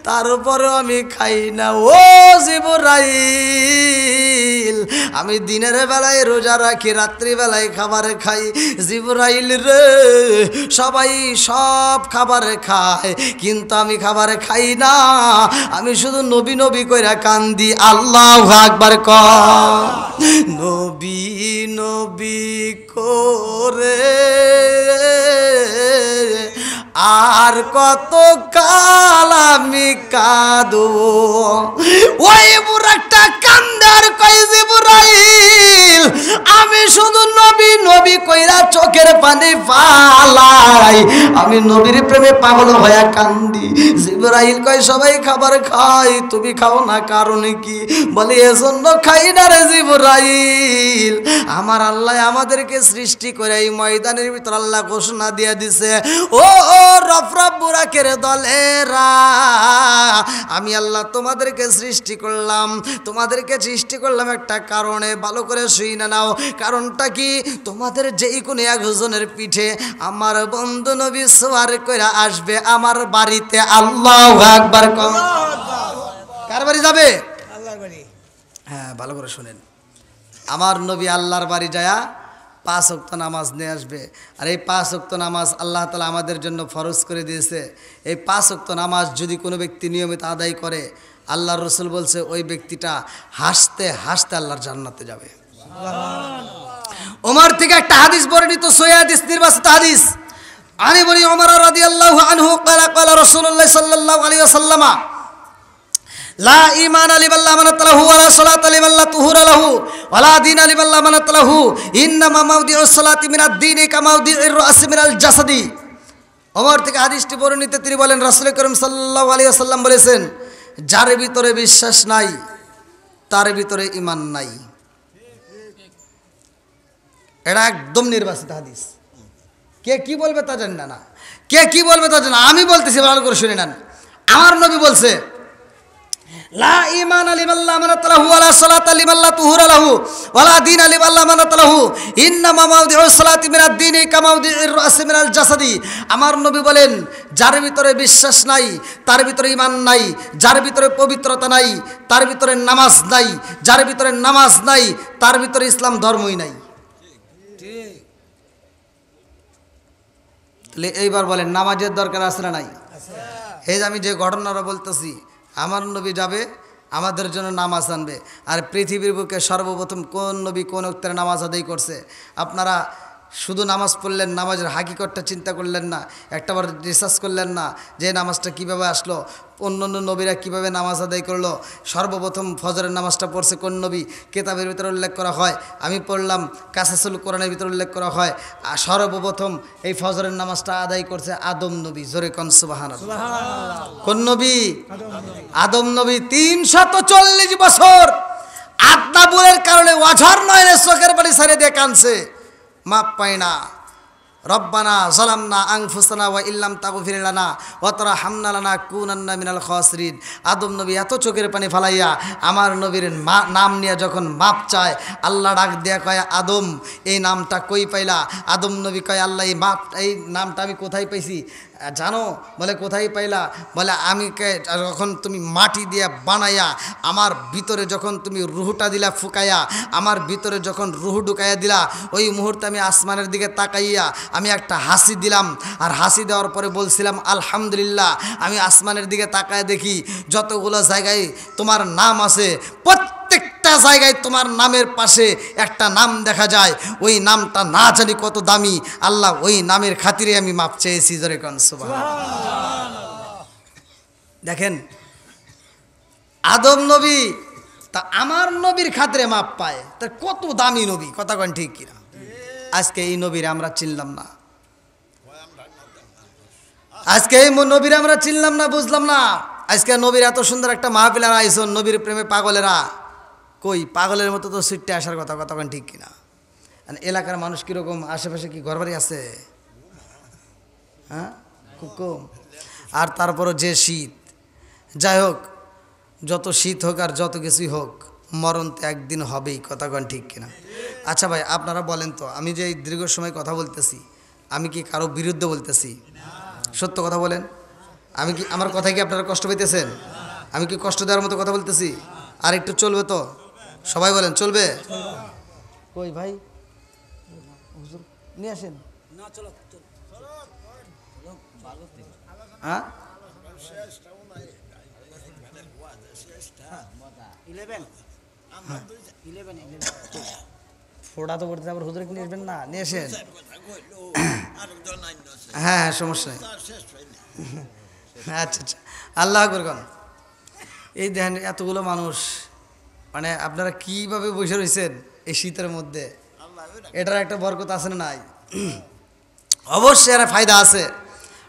তারপরে আমি খাই না। ও জিবরাইল, আমি দিনের বেলায় রোজা রাখি, রাত্রি বেলায় খাবার খাই। জিবরাইল রে, সবাই সব খাবার খায়, কিন্তু আমি খাবার খাই না, আমি শুধু নবী নবী কইরা কান্দি। আল্লাহু আকবার কর। নবী নবী করে আর কত কাল আমি কাঁদো। ওই বুড়াটা কান্দার কই জিবরাইল, আমি শুধু নবী নবী কইরা চোখের পানি ফালাই, আমি নবীর প্রেমে পাগল হয়ে কান্দি। জিবরাইল কই সবাই খাবার খায়, তুমি খাও না, কারণ কি? বলে এজন্য খাই না রে জিবরাইল, আমার আল্লাহ আমাদেরকে সৃষ্টি করে এই ময়দানের ভিতর আল্লাহ ঘোষণা দিয়ে দিছে, ও রফরফ বুরাকের দলেরা, আমি আল্লাহ তোমাদেরকে সৃষ্টি করলাম, তোমাদেরকে সৃষ্টি করলাম একটা কারণে, ভালো করে শুই না নাও। কারণটা কি? তোমাদের যেই কোনো একজনের পিঠে আমার বন্ধু নবী সওয়ার কইরা আসবে আমার বাড়িতে। আল্লাহু আকবার। কার বাড়ি যাবে? আল্লাহর বাড়ি। হ্যাঁ, ভালো করে শুনেন, আমার নবী আল্লাহর বাড়ি যায়া 5 ওয়াক্ত নামাজ নিয়ে আসবে। আর এই 5 ওয়াক্ত নামাজ আল্লাহ তাআলা আমাদের জন্য ফরজ করে দিয়েছে। এই 5 ওয়াক্ত নামাজ যদি কোনো ব্যক্তি নিয়মিত আদায় করে, আল্লাহর রাসূল বলছে ওই ব্যক্তিটা হাসতে হাসতে আল্লাহর জান্নাতে যাবে। ওমর থেকে একটা হাদিস বর্ণিত, সহিহ হাদিস, নির্বাচিত হাদিস। আনি বনি ওমর রাদিয়াল্লাহু আনহু ক্বালা ক্বালা রাসূলুল্লাহ সাল্লাল্লাহু আলাইহি ওয়াসাল্লাম, লা ঈমান লিমান লা আমানাত লাহু ওয়া লা সালাত লিমান লা তুহুরা লাহু ওয়া লা দীন লিমান লা আমানাত লাহু, ইন্নামা মাওদিউস সালাতি মিনাদ দীনি কা মাওদিউর রাসি মিনাল জাসাদি। ওমর থেকে হাদিসটি বর্ণিত, তিনি বলেন রাসূল করিম সাল্লাল্লাহু আলাইহি ওয়াসাল্লাম বলেছেন, যার ভিতরে বিশ্বাস নাই তার ভিতরে ঈমান নাই। এটা একদম নির্বাচিত হাদিস। কে কি বলবে তা জানি না, কে কি বলবে তা জানি না, আমি বলতেছি, ভালো করে শুনে নেন। আমার নবী বলছে, লা ঈমান লিমান লা আমানাত লাহু ওয়া লা সালাতা লিমান লা তুহুরা লাহু ওয়া লা দীন লিমান লা আমানাত লাহু, ইন্নামা মাওদিউস সালাতি মিনাদ দীনি কা মাওদিউর রাসি মিনাল জাসাদি। আমার নবী বলেন, যার ভিতরে বিশ্বাস নাই তার ভিতরে ঈমান নাই, যার ভিতরে পবিত্রতা নাই তার ভিতরে নামাজ নাই, যার ভিতরে নামাজ নাই তার ভিতরে ইসলাম ধর্মই নাই। তাহলে এইবার বলেন, নামাজের দরকার আছে না নাই? এই যে আমি যে ঘটনাটা বলতেছি, আমার নবী যাবে, আমাদের জন্য নামাজ আনবে। আর পৃথিবীর বুকে সর্বপ্রথম কোন নবী কোন ওক্তের নামাজ আদায় করছে? আপনারা শুধু নামাজ পড়লেন, নামাজের হাকিকতটা চিন্তা করলেন না, একটাবার রিসার্চ করলেন না যে নামাজটা কিভাবে আসলো, অন্য অন্য নবীরা কীভাবে নামাজ আদায় করলো। সর্বপ্রথম ফজরের নামাজটা পড়ছে কোন নবী? কেতাবের ভিতরে উল্লেখ করা হয়, আমি পড়লাম, কাসাসুল কোরআনের ভিতরে উল্লেখ করা হয়, আর সর্বপ্রথম এই ফজরের নামাজটা আদায় করছে আদম নবী। জোরে কোন সুবহানাল্লাহ। কোন নবী? আদম নবী। 340 বছর আদনাবুরের কারণে ওয়াঝার নয়নে চোখের পানি ছেড়ে দিয়ে কাঁদছে, মাপ পায় না। রব্বানা যালামনা আনফুসানা ওয়া ইল্লাম তাগফির লানা ওয়া তারহামনা লানাকুনান্না মিনাল খাসিরিন। আদম নবী এত চোখের পানি ফালাইয়া আমার নবীর নাম নিয়ে যখন মাপ চায়, আল্লাহ ডাক দেয়া কয়, আদম এই নামটা কই পাইলা? আদম নবী কয়, আল্লাহ এই নামটা আমি কোথায় পাইছি জানো? বলে কোথায় পাইলা? বলে আমি যখন তুমি মাটি দিয়া বানাইয়া আমার ভিতরে যখন তুমি রুহুটা দিলা ফুকাইয়া, আমার ভিতরে যখন রুহু ঢুকাইয়া দিলা, ওই মুহূর্তে আমি আসমানের দিকে তাকাইয়া আমি একটা হাসি দিলাম। আর হাসি দেওয়ার পরে বলছিলাম আলহামদুলিল্লাহ। আমি আসমানের দিকে তাকায় দেখি যতগুলো জায়গায় তোমার নাম আছে, প্রত্যেকটা জায়গায় তোমার নামের পাশে একটা নাম দেখা যায়, ওই নামটা না জানি কত দামি। আল্লাহ ওই নামের খাতিরে আমি মাপ চেয়েছি। জোরে কোন সুবহানাল্লাহ। দেখেন আদম নবী তা আমার নবীর খাতিরে মাপ পায়, তা কত দামি নবী, কথা কোন ঠিক কিনা? আজকে এই নবীর আমরা চিনলাম না, আজকে এই নবীর আমরা চিনলাম না, বুঝলাম না। আজকে নবীর এত সুন্দর একটা মাহফিলের আয়োজন, নবীর প্রেমে পাগলেরা কই? পাগলের মতো তো ছুটতে আসার কথা, কতক্ষণ ঠিক কিনা? এলাকার মানুষ কীরকম, আশেপাশে কি ঘরবাড়ি আছে? হ্যাঁ, খুব কম। আর তারপরও যে শীত, যাই হোক, যত শীত হোক আর যত কিছুই হোক, মরণ তো একদিন হবেই, কতক্ষণ ঠিক কিনা? আচ্ছা ভাই, আপনারা বলেন তো, আমি যে এই দীর্ঘ সময় কথা বলতেছি, আমি কি কারো বিরুদ্ধে বলতেছি? সত্য কথা বলেন, আমি কি, আমার কথায় কি আপনারা কষ্ট পেতেছেন? আমি কি কষ্ট দেওয়ার মতো কথা বলতেছি? আর একটু চলবে তো? সবাই বলেন চলবে? কই ভাই, হুজুর নিয়ে আসেন। হ্যাঁ, ফোড়া তো করতে, আবার হুজুরে নিয়ে আসবেন না, নিয়ে আসেন। হ্যাঁ, সমস্যা নেই। আচ্ছা আচ্ছা, আল্লাহ আকবার। এই দেখেন এতগুলো মানুষ, মানে আপনারা কিভাবে বসে রয়েছেন এই শীতের মধ্যে, এটার একটা বরকত আছে না নাই? অবশ্যই এর ফায়দা আছে,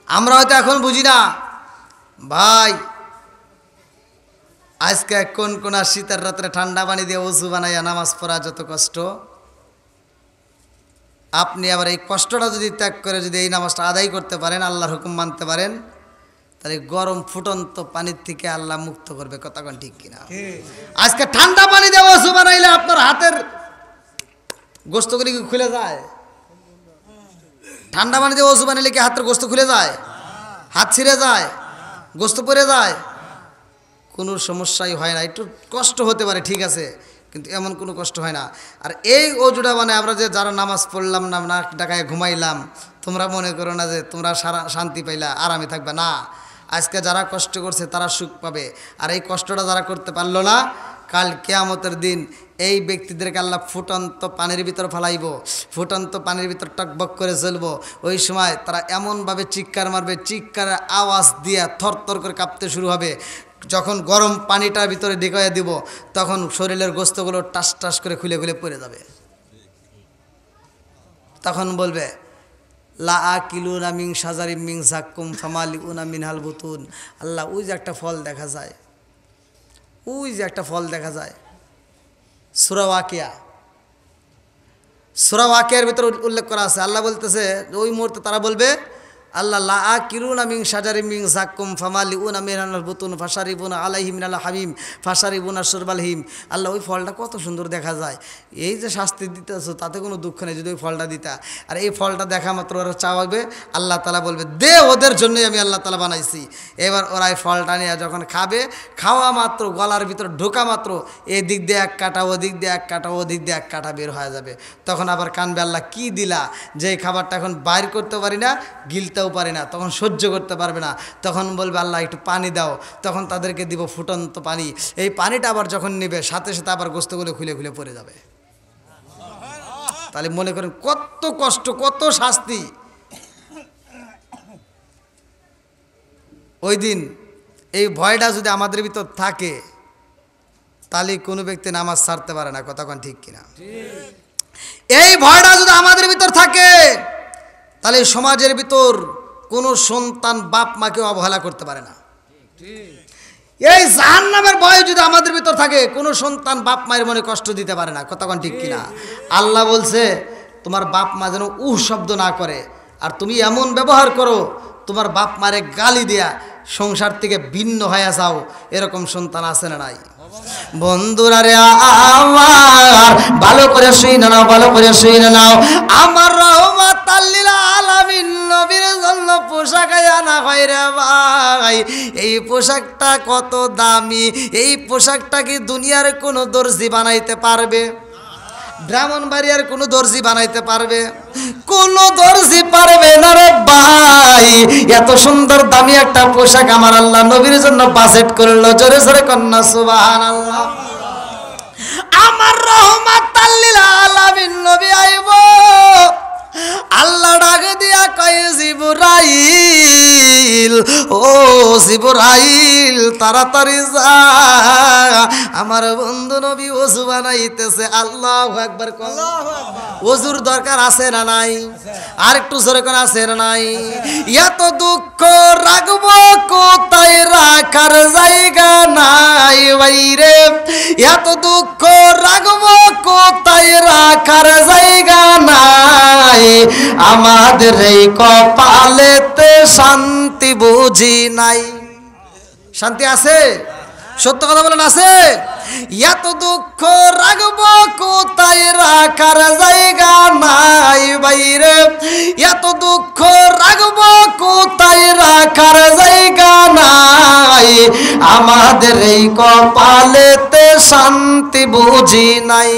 আমরা হয়তো এখন বুঝি না ভাই। আজকে কোন শীতের রাত্রে ঠান্ডা পানি দিয়ে ওযু বানাইয়া নামাজ পড়া যত কষ্ট, আপনি আবার এই কষ্টটা যদি ত্যাগ করে যদি এই নামাজটা আদায় করতে পারেন, আল্লাহর হুকুম মানতে পারেন, তাহলে গরম ফুটন্ত পানির থেকে আল্লাহ মুক্ত করবে, কতক্ষণ ঠিক কিনা? আজকে ঠান্ডা পানি দিয়ে ওযু বানাইলে আপনার হাতের গোস্তগুলি কি খুলে যায়? ঠান্ডা পানি দিয়ে ওযু বানাইলে কি হাতের গোস্ত খুলে যায়? হাত ছিঁড়ে যায়? গোস্ত পড়ে যায়? কোনো সমস্যাই হয় না। একটু কষ্ট হতে পারে, ঠিক আছে, কিন্তু এমন কোনো কষ্ট হয় না। আর এই অজুটা মানে আমরা যে যারা নামাজ পড়লাম না, নাক ডাকায় ঘুমাইলাম, তোমরা মনে করো না যে তোমরা সারা শান্তি পাইলা, আরামে থাকবে না। আজকে যারা কষ্ট করছে তারা সুখ পাবে, আর এই কষ্টটা যারা করতে পারলো না, কাল কিয়ামতের দিন এই ব্যক্তিদেরকে আল্লাহ ফুটন্ত পানির ভিতর ফেলাইব, ফুটন্ত পানির ভিতর টকবক করে জ্বলবো। ওই সময় তারা এমনভাবে চিৎকার মারবে, চিৎকারের আওয়াজ দিয়ে থরথর করে কাঁপতে শুরু হবে। যখন গরম পানিটার ভিতরে ঢেকাইয়া দিব, তখন শরীরের গোস্তগুলো টাস টাস করে খুলে খুলে পড়ে যাবে। তখন বলবে লা আকিলুনা মিন শাজারিম মিন যাক্কুম ফামালিউনা মিনহাল বুতুন। আল্লাহ, ওই যে একটা ফল দেখা যায়, ওই যে একটা ফল দেখা যায়, সূরা ওয়াকিয়া, সূরা ওয়াকিয়ার ভিতরে উল্লেখ করা আছে। আল্লাহ বলতেছে ওই মুহূর্তে তারা বলবে, আল্লাহ লা আকিলুনা মিন শাজারিম মিন যাক্কুম ফামালিউনা মিনহাল বুতুন ফাশারিবুনা আলাইহি মিনাল হামিম ফাশারিবুনা শুরবাল হিম। আল্লাহ, ওই ফলটা কত সুন্দর দেখা যায়, এই যে শাস্তি দিতেছো তাতে কোনো দুঃখ নেই যদি ওই ফলটা দিতা। আর এই ফলটা দেখা মাত্র ওরা চাওয়াবে, আল্লাহ তাআলা বলবে দে, ওদের জন্যই আমি আল্লাহ তাআলা বানাইছি। এবার ওরা এই ফলটা নিয়ে যখন খাবে, খাওয়া মাত্র গলার ভিতর ঢোকা মাত্র এদিক দিয়ে এক কাটা, ওদিক দিয়ে এক কাটা, ওদিক দিয়ে এক কাটা বের হয়ে যাবে। তখন আবার কানবে, আল্লাহ কি দিলা, যে খাবারটা এখন বাইর করতে পারি না, গিলতেও পারি না, তখন সহ্য করতে পারবে না। তখন বলবে আল্লাহ একটু পানি দাও, তখন তাদেরকে দিব ফুটন্ত পানি। এই পানিটা আবার যখন নেবে, সাথে সাথে আবার গোস্তগুলো খুলে খুলে পড়ে যাবে। তাহলে মনে করেন কত কষ্ট, কত শাস্তি। ওই দিন এই ভয়টা যদি আমাদের ভিতর থাকে, তাহলে কোনো ব্যক্তি নামাজ ছাড়তে পারে না, কতক্ষণ ঠিক কিনা? এই ভয়টা যদি আমাদের ভিতর থাকে, তাহলে সমাজের ভিতর কোনো সন্তান বাপ মাকে অবহেলা করতে পারে না। এই জাহান্নামের ভয় যদি আমাদের ভিতর থাকে, কোনো সন্তান বাপ মায়ের মনে কষ্ট দিতে পারে না, কতক্ষণ ঠিক কিনা? আল্লাহ বলছে তোমার বাপ মা যেন শব্দ না করে, আর তুমি এমন ব্যবহার করো তোমার বাপ মারে গালি দেয়া সংসার থেকে ভিন্ন হয়ে যাও, এরকম সন্তান আছে না নাই? বন্ধুরা রে আমার, ভালো করে শুনে নাও, ভালো করে শুনে নাও। আমার রহমাতাল লিল আলামিন নবীর জন্য পোশাক আনা হয় রে ভাই। এই পোশাকটা কত দামি, এই পোশাকটা কি দুনিয়ার কোনো দর্জি বানাইতে পারবে? ব্রাহ্মণবাড়িয়ার কোনো দর্জি বানাইতে পারবে? কোনো দর্জি পারবে না রে ভাই। এত সুন্দর দামি একটা পোশাক আমার আল্লাহ নবীর জন্য বাজেট করলো, জোরে জোরে কন্যা সুবহানাল্লাহ। আমার রহমাতাল লিল আলামিন নবী আইব, আল্লাহ ডাক দিয়া কয় জিবরাইল, ও জিবরাইল তাড়াতাড়ি যা, আমার বন্ধু নবী ওযু বানাইতেছে। আল্লাহু আকবার। ওযুর দরকার আছে না নাই? আর একটু জোরে করে আছে না নাই? এত দুঃখ রাখবো কোথায়, রাখার জায়গা নাই বাইরে, এত দুঃখ রাখবো কোথায়, রাখার জায়গা নাই, আমাদের এই কপালেতে শান্তি বুঝি নাই। শান্তি আছে? সত্য কথা বলেন, আছে? এত দুঃখ রাখবো কোথায়, রাখার জায়গা নাই বাইরে, এত দুঃখ রাখবো কোথায়, রাখার জায়গা নাই, আমাদের এই কপালেতে শান্তি বুঝি নাই।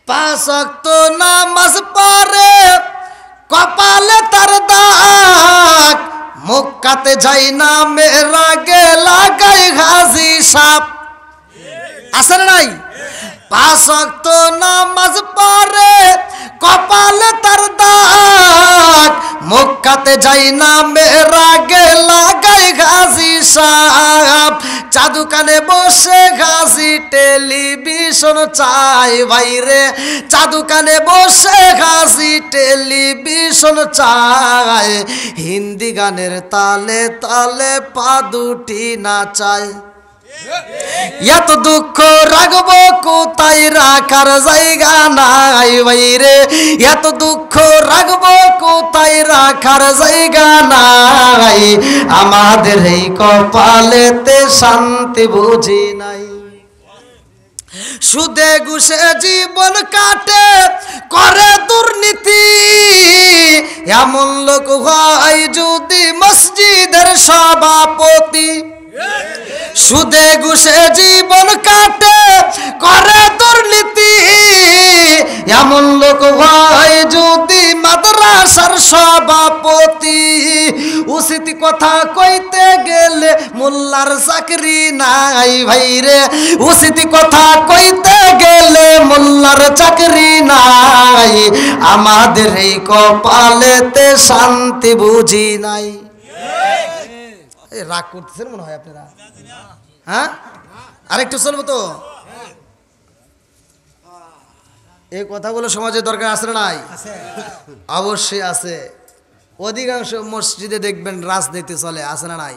5 ওয়াক্ত নামাজ পড়ে কপালে তার দাগ, মক্কাতে যাই না মেরাগে লাগাই হাজি সাপ। আছে না নাই? 5 ওয়াক্ত নামাজ পড়ে কপালে তার দাগ, মক্কাতে যাই না মেরাগে লাগাই হাজি সাপ, জাদু কানে বসে হাজি টেলিভিশন চাই ভাইরে, জাদু কানে বসে হাজি টেলিভিশন চাই, হিন্দি গানের তালে তালে পা দুটি নাচায়। এত দুঃখ রাখবো কোথায়, রাখার জায়গা নাই বাইরে, এত দুঃখ রাখবো কোথায়, রাখার জায়গা নাই, আমাদের এই কপালেতে শান্তি বুঝি নাই। সুদে ঘুষে জীবন কাটে করে দুর্নীতি, এমন লোক হয় যদি মসজিদের সভাপতি। সুদে ঘুষে জীবন কাটে করে দুর্নীতি, এমন লোক হয় যদি মাদ্রাসার সভাপতি। উচিত কথা কইতে গেলে মোল্লার চাকরি নাই ভাইরে, উচিত কথা কইতে গেলে মোল্লার চাকরি নাই, আমাদের এই কপালেতে শান্তি বুঝি নাই। রাগ করতেছেন মনে হয় আপনারা, হ্যাঁ? আরেকটু চলবো তো? এই কথাগুলো সমাজের দরকার আছে না নাই? অবশ্যই আছে। অধিকাংশ মসজিদে দেখবেন রাজনীতি চলে, আছে না নাই?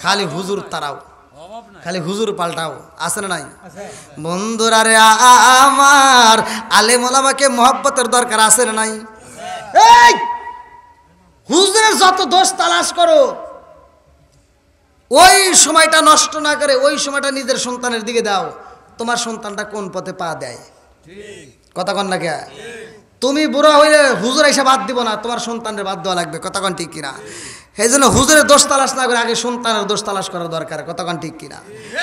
খালি হুজুর তারাও, খালি হুজুর পাল্টাও, আছে না নাই? বন্ধুরা রে আমার, আলেম ওলামাকে মহব্বতের দরকার আছে না নাই? এই হুজুরের যত দোষ তালাশ করো, ওই সময়টা নষ্ট না করে ওই সময়টা নিজের সন্তানের দিকে দাও। তোমার সন্তানটা কোন পথে পা দেয়, কথা কন না কে? তুমি বুড়া হইলে হুজুর এসে বাদ দিব না, তোমার সন্তানের বাদ দেওয়া লাগবে, কথা কন ঠিক কিনা? এই জন্য হুজুরের দোষ তালাশ না করে আগে সন্তানের দোষ তালাশ করার দরকার, কথা কন ঠিক কিনা?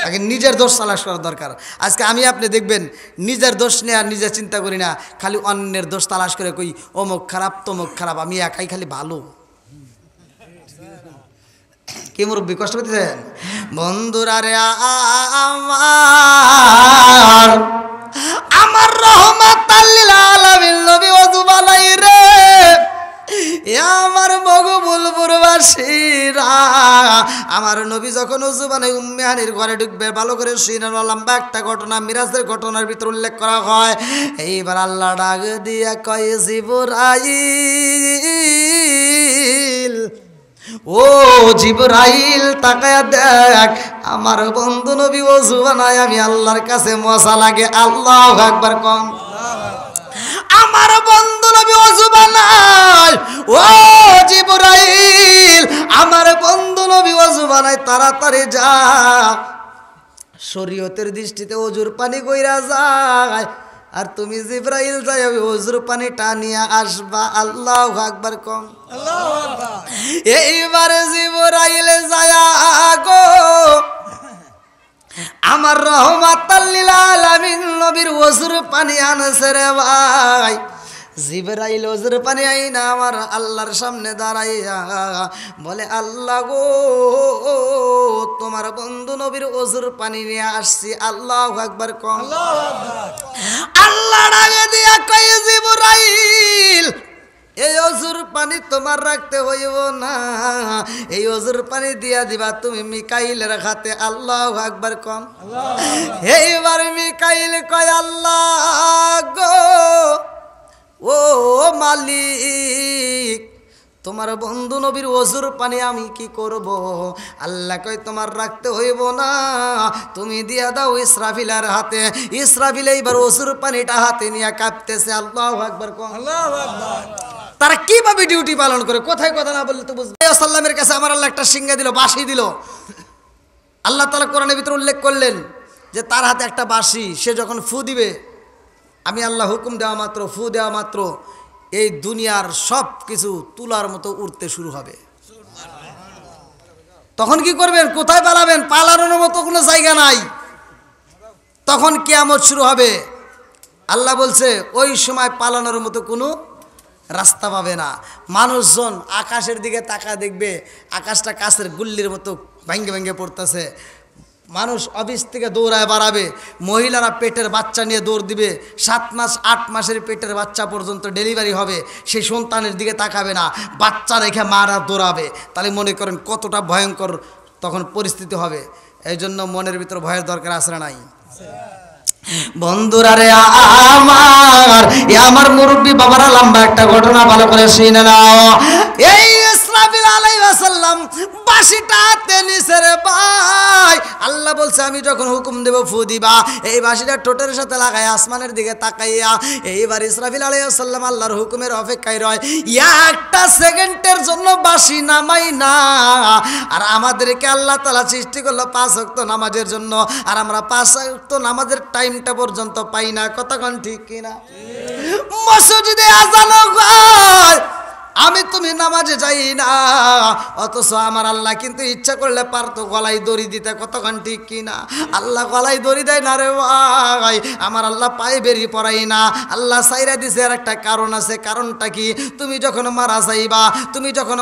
আগে নিজের দোষ তালাশ করার দরকার। আজকে আমি আপনি দেখবেন নিজের দোষ নিয়ে আর নিজে চিন্তা করি না, খালি অন্যের দোষ তালাশ করে কই অমুক খারাপ তমুক খারাপ, আমি একাই খালি ভালো। কি মুরব্বী কষ্ট পেতেছেন? বন্ধুরা রে আমার, আমার রহমাতাল লিল আলামিন নবী ওযু বানাই রে, আমার মগবুলপুরবাসীরা, আমার নবী যখন ওযু বানাই উম্মে হানির ঘরে ঢুকবে, ভালো করে শুনে লম্বা একটা ঘটনা মিরাজের ঘটনার ভিতর উল্লেখ করা হয়। এইবার আল্লাহ ডাক দিয়া কয় জিবরাইল, ও জিবরাইল তাকায়া দেখ, আমার বন্ধু নবী ওযু বানায় আমি আল্লাহর কাছে মজা লাগে। আল্লাহু আকবার কম। আমার বন্ধু নবী ওযু বানায়, ও জিবরাইল আমার বন্ধু নবী ওযু বানায়, তাড়াতাড়ি যা, শরীয়তের দৃষ্টিতে ওযুর পানি কইরা যায়, আর তুমি জিবরাইল যাই ওযুর পানি টানিয়া আসবা। আল্লাহু আকবার কম। আল্লাহু আকবার। এইবারে জিবরাইল যায়া গো আমার রহমাতাল লিল আলামিন নবীর ওযুর পানি আনছে রে ভাই। জিবরাইল ওযুর পানি আইনা আমার আল্লাহর সামনে দাঁড়াইয়া বলে, আল্লাহ গো তোমার বন্ধু নবীর ওযুর পানি নিয়ে আসছি। আল্লাহু আকবার কম। আল্লাহু আকবার। আল্লাহ ডাকে দিয়া কয় জিবরাইল এই অজুর পানি তোমার রাখতে হইব না, এই অজুর পানি দিয়া দিবা তুমি মিকাইলের হাতে। আল্লাহু আকবার কম। এইবার মিকাইল কয় আল্লাহ গো ও মালিক, তোমার বন্ধু নবীর অজুর পানি আমি কি করব? আল্লাহ কয় তোমার রাখতে হইব না, তুমি দিয়া দাও ইসরাফিলের হাতে। ইসরাফিল এইবার অজুর পানিটা হাতে নিয়ে কাঁপতেছে। আল্লাহু আকবার কম। আল্লাহু আকবার। তারা কিভাবে ডিউটি পালন করে, কোথায় কথা না বললে তো বুঝবে। সাল্লামের কাছে আমার আল্লাহ একটা সিংহা দিল, বাঁশি দিল। আল্লাহ তাআলা কোরআনের ভিতরে উল্লেখ করলেন যে তার হাতে একটা বাঁশি, সে যখন ফু দিবে, আমি আল্লাহ হুকুম দেওয়া মাত্র, ফু দেওয়া মাত্র এই দুনিয়ার সব কিছু তুলার মতো উড়তে শুরু হবে। তখন কি করবেন? কোথায় পালাবেন? পালানোর মতো কোনো জায়গা নাই। তখন কিয়ামত শুরু হবে। আল্লাহ বলছে ওই সময় পালানোর মতো কোনো রাস্তা পাবে না। মানুষজন আকাশের দিকে তাকা দেখবে, আকাশটা কাছের গুল্লির মতো ভেঙে ভেঙে পড়তেছে। মানুষ অফিস থেকে দৌড়ায় বাড়াবে, মহিলারা পেটের বাচ্চা নিয়ে দৌড় দিবে। 7 মাস 8 মাসের পেটের বাচ্চা পর্যন্ত ডেলিভারি হবে, সেই সন্তানের দিকে তাকাবে না, বাচ্চা রেখে মারা দৌড়াবে। তাহলে মনে করেন কতটা ভয়ঙ্কর তখন পরিস্থিতি হবে। এই জন্য মনের ভিতর ভয়ের দরকার আছে না নাই? বন্ধুরা রে আমার মুরব্বী বাবারা, লম্বা একটা ঘটনা ভালো করে শুনে নাও। এই ইসরাফিল আলাইহিস সালাম বাঁশিটা হাতে নিছে রে ভাই। আল্লাহ বলছে আমি যখন হুকুম দেব ফু দিবা, এই বাঁশিটা ঠোঁটের সাথে লাগায় আসমানের দিকে তাকাইয়া। এইবার ইসরাফিল আলাইহিস সালাম আল্লাহর হুকুমের অপেক্ষায় রয়। একটা সেকেন্ডের জন্য বাঁশি নামাই না। আর আমাদেরকে আল্লাহ তাআলা সৃষ্টি করলো 5 ওয়াক্ত নামাজের জন্য, আর আমরা 5 ওয়াক্ত নামাজের টাইমটা পর্যন্ত পাই না। কতক্ষণ ঠিক কিনা? মসজিদে আযান হয়, আমি তুমি নামাজে যাই না, অথচ আমার আল্লাহ কিন্তু ইচ্ছা করলে পারতো গলায় দড়ি দিতে। কতক্ষণ ঠিক কিনা? আল্লাহ গলায় দড়ি দেয় না রে ভাই, আমার আল্লাহ পায়ে বেরি পড়াই না। আল্লাহ সাইরা দিছে। আর একটা কারণ আছে। কারণটা কি? তুমি যখন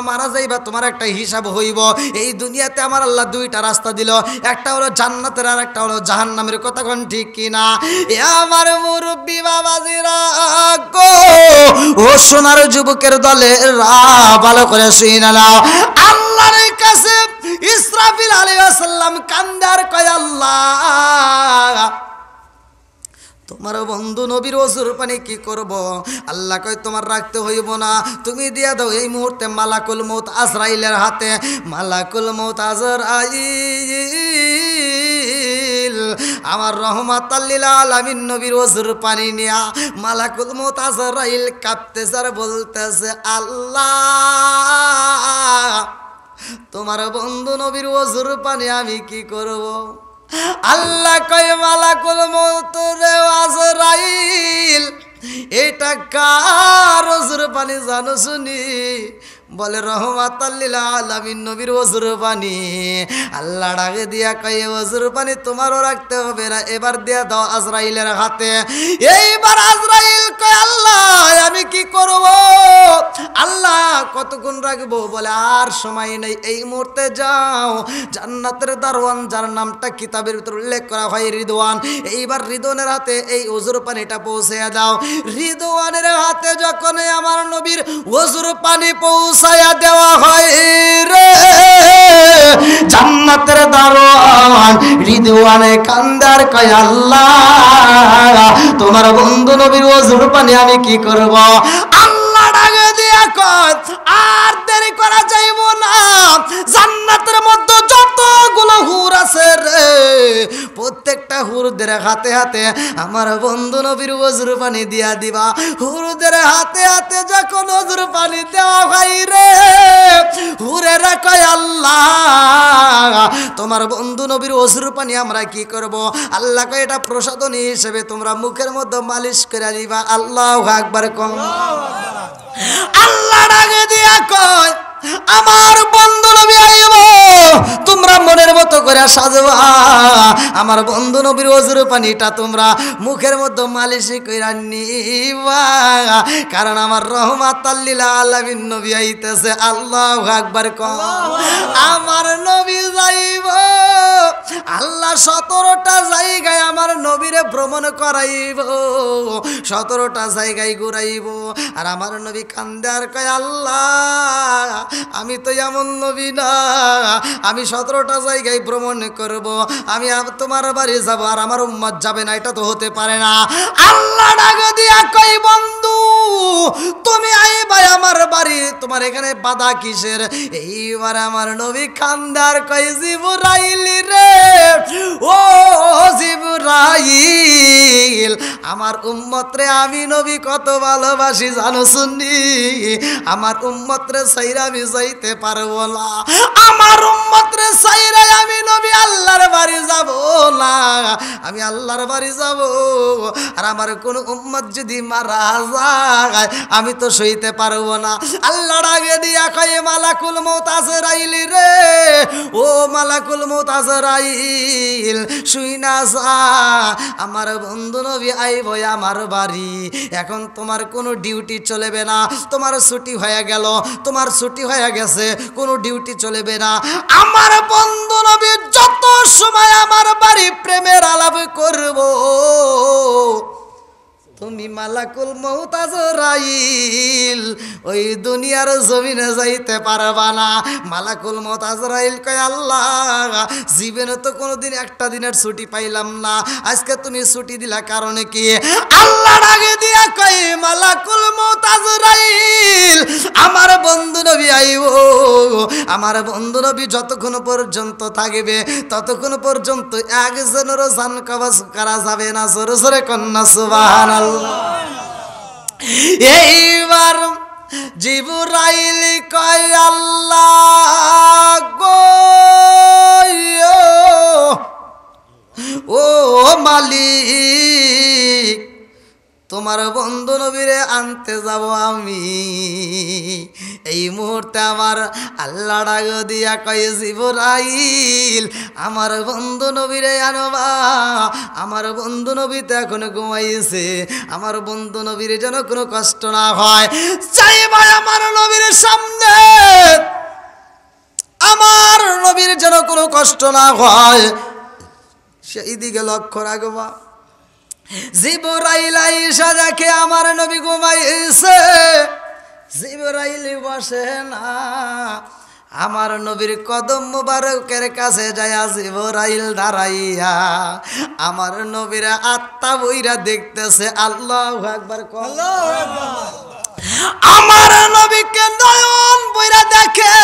মারা যাইবা তোমার একটা হিসাব হইব। এই দুনিয়াতে আমার আল্লাহ 2টা রাস্তা দিল, একটা হলো জান্নাতের আর একটা হলো জাহান্নামের। কতক্ষণ ঠিক কিনা? এ আমার মুরব্বী বাবাজিরা গো, ও সোনার যুবকের দলে ভালো করে শুনে নাও। আল্লাহর কাছে ইসরাফিল আলাইহিস সালাম কান্দার কয় আল্লাহ তোমার বন্ধু নবীর ওযুর পানি কি করব? আল্লাহ কয় তোমার রাখতে হইব না, তুমি দিয়া দাও এই মুহূর্তে মালাকুল মউত আজরাইলের হাতে। মালাকুল মউত আজরাইল আমার রহমাতাল লিল আলামিন নবীর ওযুর পানি নিয়া মালাকুল মউত আজরাইল কাঁপতেছে আর বলতেছে আল্লাহ তোমার বন্ধু নবীর ওযুর পানি আমি কি করব? আল্লাহ কয় মালাকুল মউত রে আজরাইল, এটা কার ওযুর পানি জানো শুনি? বলে রহমাতাল লিল আলামিন নবীর ওযুর পানি। আল্লাহ ডাকে দিয়া কয় ওযুর পানি তোমারও রাখতে হবে না, এবার দিয়া দাও আজরাইলের হাতে। এইবার আজরাইল কয় আল্লাহ আমি কি করব? আল্লাহ কতক্ষণ রাখবো? বলে আর সময় নেই, এই মুহূর্তে যাও জান্নাতের দারওয়ান, যার নামটা কিতাবের ভিতর উল্লেখ করা হয় রিদওয়ান, এইবার রিদওয়ানের হাতে এই ওযুর পানিটা পৌঁছে দাও। রিদওয়ানের হাতে যখন আমার নবীর ওযুর পানি পৌঁছায়া দেওয়া হয় রে, জান্নাতের দারওয়ান রিদওয়ানে কান্দার কয় আল্লাহ তোমার বন্ধু নবীর ওযুর পানি আমি কি করব? আল্লাহ ডাকে দিয়া কয় আর দেরি করা যাইব না, জান্নাতের মধ্যে যতগুলো হুর আছে রে, প্রত্যেকটা হুরদের হাতে হাতে আমার বন্ধু নবীর ওযুর পানি দিয়া দিবা। হুরদের হাতে হাতে যখন ওযুর পানি দেওয়া হয় রে, হুরেরা কয় আল্লাহ তোমার বন্ধু নবীর ওযুর পানি আমরা কি করব? আল্লাহ কয় এটা প্রসাদনী হিসেবে তোমরা মুখের মধ্যে মালিশ করে দিবা। আল্লাহু আকবার কম। আল্লাহ ডাকে দিয়া কয় আমার বন্ধু নবী আইব, তোমরা মনের মতো করে সাজবা। আমার বন্ধু নবীর ওযুর পানিটা তোমরা মুখের মধ্যে মালিশ কইরা নিবা, কারণ আমার রহমাতাল লিল আলামিন নবী আইতেছে। আল্লাহু আকবার কম। আমার নবী যাইব, আল্লাহ 17টা জায়গায় আমার নবীরে ভ্রমণ করাইব, 17টা জায়গায় ঘুরাইব। আর আমার নবী কান্দে আর কয়, আল্লাহ আমি তো এমন নবী না, আমি 17টা জায়গায় ভ্রমণ করব, আমি তোমার বাড়ি যাব আর আমার উম্মত যাবে না, এটা তো হতে পারে না। আল্লাহ ডাক দিয়া কই, বন্ধু তুমি আইবা আমার বাড়ি, তোমার এখানে বাধা কিসের? এইবার আমার নবী কান্দে আর কই, জিবরাইল রে, ও জিবরাইল, আমার উম্মত রে আমি নবী কত ভালোবাসি জানো শুনি, আমার উম্মত রে ছাইরা আমি যাইতে পারবো না, আমার উম্মত রে ছাইরা আমি নবী আল্লাহর বাড়ি যাব না, আমি আল্লাহর বাড়ি যাব। আর আমার কোন উম্মত যদি মারা যায় আমি তো সইতে পারবো না। আল্লাহ ডাকে দিয়া কয়, মালাকুল মউত আজরাইল রে, ও মালাকুল মউত আজরাইল, শুই না যা, আমার বন্ধু নবী আইব আমার বাড়ি, এখন তোমার কোনো ডিউটি চলবে না, তোমার ছুটি হয়ে গেল, তোমার ছুটি হয়ে গেছে, কোনো ডিউটি চলবে না। আমার বন্ধু নবী যত সময় আমার বাড়ি প্রেমের আলাপ করব, তুমি মালাকুল মউত আজরাইল ওই দুনিয়ার জমিনে যাইতে পারবা না। মালাকুল মউত আজরাইল কয়, আল্লাহ জীবনে তো কোনোদিন একটা দিনের ছুটি পাইলাম না, আজকে তুমি ছুটি দিলা কারণে কি? আল্লাহ ডাকে দিয়া কয়, মালাকুল মউত আজরাইল আমার বন্ধু নবী আইব, আমার বন্ধু নবী যতক্ষণ পর্যন্ত থাকবে ততক্ষণ পর্যন্ত একজনেরও জান কবজ করা যাবে না। জোরে জোরে কন্যা সুবহানাল্লাহ। এইবার জিবরাইল কয়, আল্লাহ গো, ও মালিক, তোমার বন্ধু নবীরে আনতে যাব আমি। এই মুহূর্তে আমার আল্লাহ ডাক দিয়া কয়, জিবরাইল আমার বন্ধু নবীরে আনবা, আমার বন্ধু নবী তো এখন ঘুমাইছে, আমার বন্ধু নবীর যেন কোনো কষ্ট না হয়, চাইবা আমার নবীর সামনে, আমার নবীর যেন কোনো কষ্ট না হয়, সেই দিকে লক্ষ্য রাখবা। জিবরাইল আইসা দেখে আমার নবী ঘুমাইছে, জিবরাইল বসে না, আমার নবীর কদম মুবারকের কাছে যায় জিবরাইল দাঁড়াইয়া আমার নবীর আত্মা বইরা দেখতেছে। আল্লাহু আকবার, আল্লাহু আকবার। আমার নবীকে নয়ন বইরা দেখে,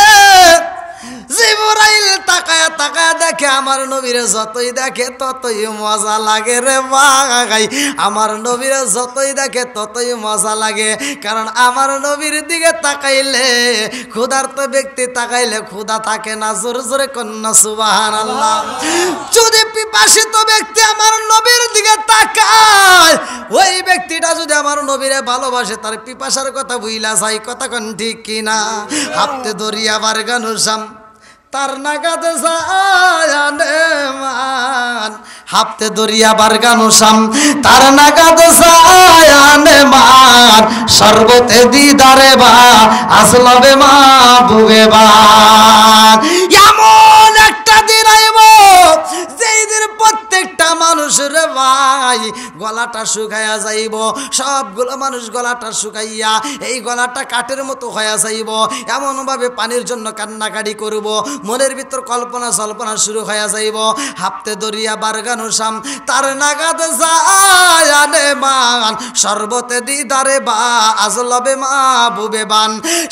জিবরাইল তাকায়া তাকায়া দেখে আমার নবীরে, যতই দেখে ততই মজা লাগে রে ভাই, আমার নবীরে যতই দেখে ততই মজা লাগে, কারণ আমার নবীর দিকে তাকাইলে, ক্ষুধার্ত ব্যক্তি তাকাইলে ক্ষুধা থাকে না। জোরে জোরে কন্যা সুবহানাল্লাহ। যদি পিপাসিত ব্যক্তি আমার নবীর দিকে তাকায়, ওই ব্যক্তিটা যদি আমার নবীরে ভালোবাসে, তার পিপাসার কথা বুইলা যায়, কথা কোন ঠিক কিনা? হাতে দরিয়া বারগানুসাম তার নাগাদে জায়ানে মান, হাতে দরিয়া বারগানুসাম তার নাগাদে জায়ানে মান, সর্বতে দিদারে বা আসলবে মা বুবে বা। এমন একটা দিন আইব যেই দিন প্রত্যেকটা মানুষের ভাই গলাটা শুকাইয়া যাইব, সবগুলো মানুষ গলাটা শুকাইয়া এই গলাটা কাঠের মতো হয়ে যাইব, এমনভাবে পানির জন্য কান্নাকাটি করব, মনের ভিতর কল্পনা সল্পনা শুরু হয়ে যাইব। হাফতে দরিয়া বারগানুসাম তার নাগাদ জায়ানে মান, সর্বতে দিদারে বা আজলবে মা বুবে বান।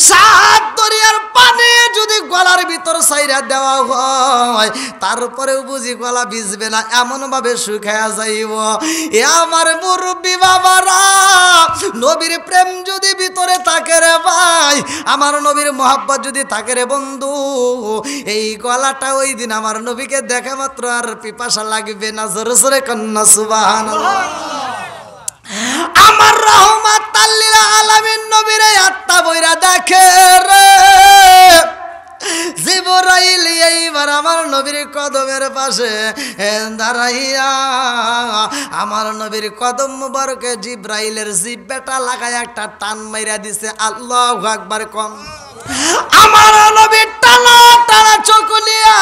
সাত দরিয়ার পানি যদি গলার ভিতর সাইরা দেওয়া হয়, তারপরেও বুঝি গলা ভিজবে না, এমন ভাবে শুকায়া যাইব। এ আমার মুরব্বী বাবারা, নবীর প্রেম যদি ভিতরে থাকে রে ভাই, আমার নবীর মোহাব্বত যদি থাকে রে বন্ধু, এই গলাটা ওই দিন আমার নবীকে দেখা মাত্র আর পিপাসা লাগবে না। জোরে জোরে কন্যা সুবহানাল্লাহ। আমার রহমাতাল লিল আলামিন নবীরে আত্মা বইরা দেখে রে জিবরাইল। এইবার আমার নবীর কদমের পাশে দাঁড়াইয়া আমার নবীর কদম মুবারকে জিবরাইলের জিহ্বাটা লাগায় একটা টান মাইরা দিছে। আল্লাহু আকবার কম। আমার নবী টানা টানা চোখ নিয়া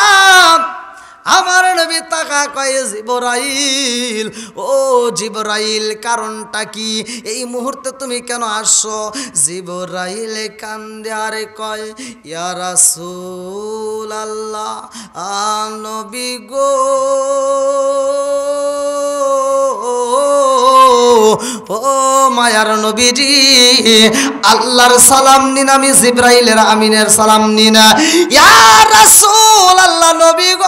আমার নবী তাকা কয়ে জিবরাইল, ও জিবরাইল কারণটা কি, এই মুহূর্তে তুমি কেন আসছো? জিবরাইল কান্দে আর কয় ইয়া রাসূলুল্লাহ, নবী গো, ও মায়ার নবীজি, আল্লাহর সালাম নিন, আমি জিবরাইলের আমিনের সালাম নিন। ইয়া রাসূলুল্লাহ, নবী গো,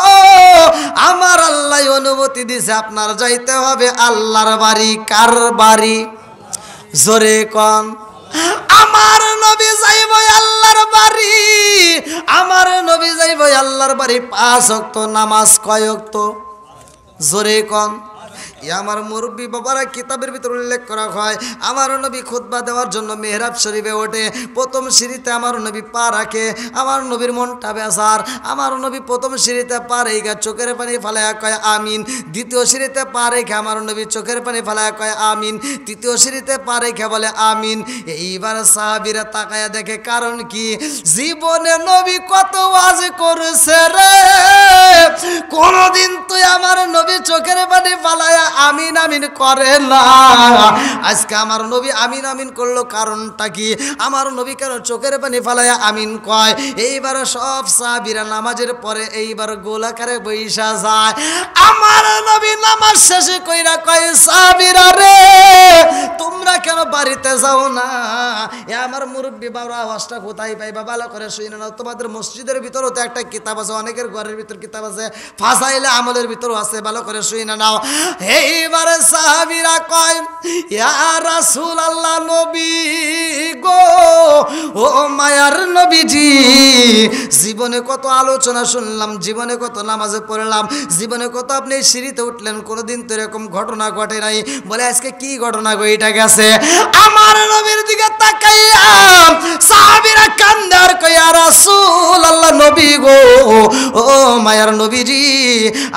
আমার আল্লাহ অনুমতি দিছে আপনার যাইতে হবে আল্লাহর বাড়ি। কার বাড়ি? জোরে কোন। আমার নবী যাইব আল্লাহর বাড়ি, আমার নবী যাইব আল্লাহর বাড়ি। 5 ওয়াক্ত নামাজ কয় ওয়াক্ত? জোরে কোন। আমার মুরব্বী বাবারা কিতাবের ভিতর উল্লেখ করা হয়, আমার নবী খুতবা দেওয়ার জন্য মেহরাব শরীফে ওঠে। প্রথম সিঁড়িতে আমার নবী পা রাখে, আমার নবীর মনটা বেজার। আমার নবী প্রথম সিঁড়িতে পা রেখে চোখের পানি ফালাইয়া কয় আমিন। দ্বিতীয় সিঁড়িতে পা রেখে আমার নবী চোখের পানি ফালাইয়া কয় আমিন। তৃতীয় সিঁড়িতে পা রেখে বলে আমিন। এইবার সাহাবীরা তাকায়া দেখে, কারণ কি, জীবনে নবী কত ওয়াজ করেছে রে, কোনদিন তুই আমার নবী চোখের পানি ফালাইয়া আমিন আমিন করে না। আজকে আমার নবী আমিন আমিন করলো, কারণটা কি? আমার নবী কেন চোখের পানি ফালাইয়া আমিন কয়? এইবার সব সাহাবীরা নামাজের পরে এইবার গোলাকারে বৈশা যায়। আমার নবী নামাজ শেষে কইরা কয়, সাহাবীরা রে, তোমরা কেন বাড়িতে যাও না? এ আমার মুরব্বী বাবা, আওয়াজটা কোথায় পাইবা? ভালো করে শুনে নাও। তোমাদের মসজিদের ভিতরও তো একটা কিতাব আছে, অনেকের ঘরের ভিতর কিতাব আছে, ফাজাইলে আমলের ভিতরও আছে, ভালো করে শুনে নাও। এইবারে সাহাবীরা কয়, ইয়া রাসূলুল্লাহ, নবী গো, ও মায়ার নবীজি, জীবনে কত আলোচনা শুনলাম, জীবনে কত নামাজে পড়লাম, জীবনে কত আপনি সিঁড়িতে উঠলেন, কোনোদিন তো এরকম ঘটনা ঘটে নাই। বলে আজকে কি ঘটনা ঘটে গেছে? আমার নবীর দিকে তাকাইয়া সাহাবীরা কান্দে আর কয়, ইয়া রাসূলুল্লাহ, নবী গো, ও মায়ার নবীজি,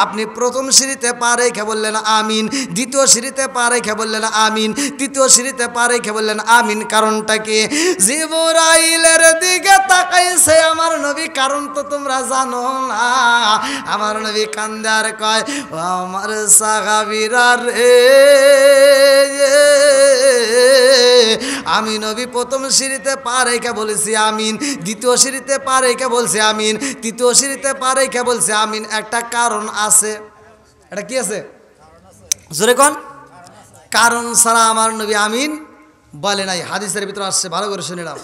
আপনি প্রথম সিঁড়িতে পা রেখে বললেন আমিন, দ্বিতীয় সিঁড়িতে পা রেখে বললেন আমিন, তৃতীয় সিঁড়িতে পা রেখে বললেন আমিন, কারণটা কি? জিবরাইলের দিকে তাকাইছে আমার নবী, কারণ তো তোমরা জানো না। আমার নবী কান্দে আর কয়, ও আমার সাহাবীরা রে, আমি নবী প্রথম সিঁড়িতে পা রেখে বলেছি আমিন, দ্বিতীয় সিঁড়িতে পা রেখে বলছি আমিন, তৃতীয় সিঁড়িতে পা রেখে বলছি আমিন। একটা কারণ আছে। এটা কি আছে? জোরে কোন। কারণ ছাড়া আমার নবী আমিন বলে নাই। হাদিসের ভিতরে আসছে, ভালো করে শুনে নাও।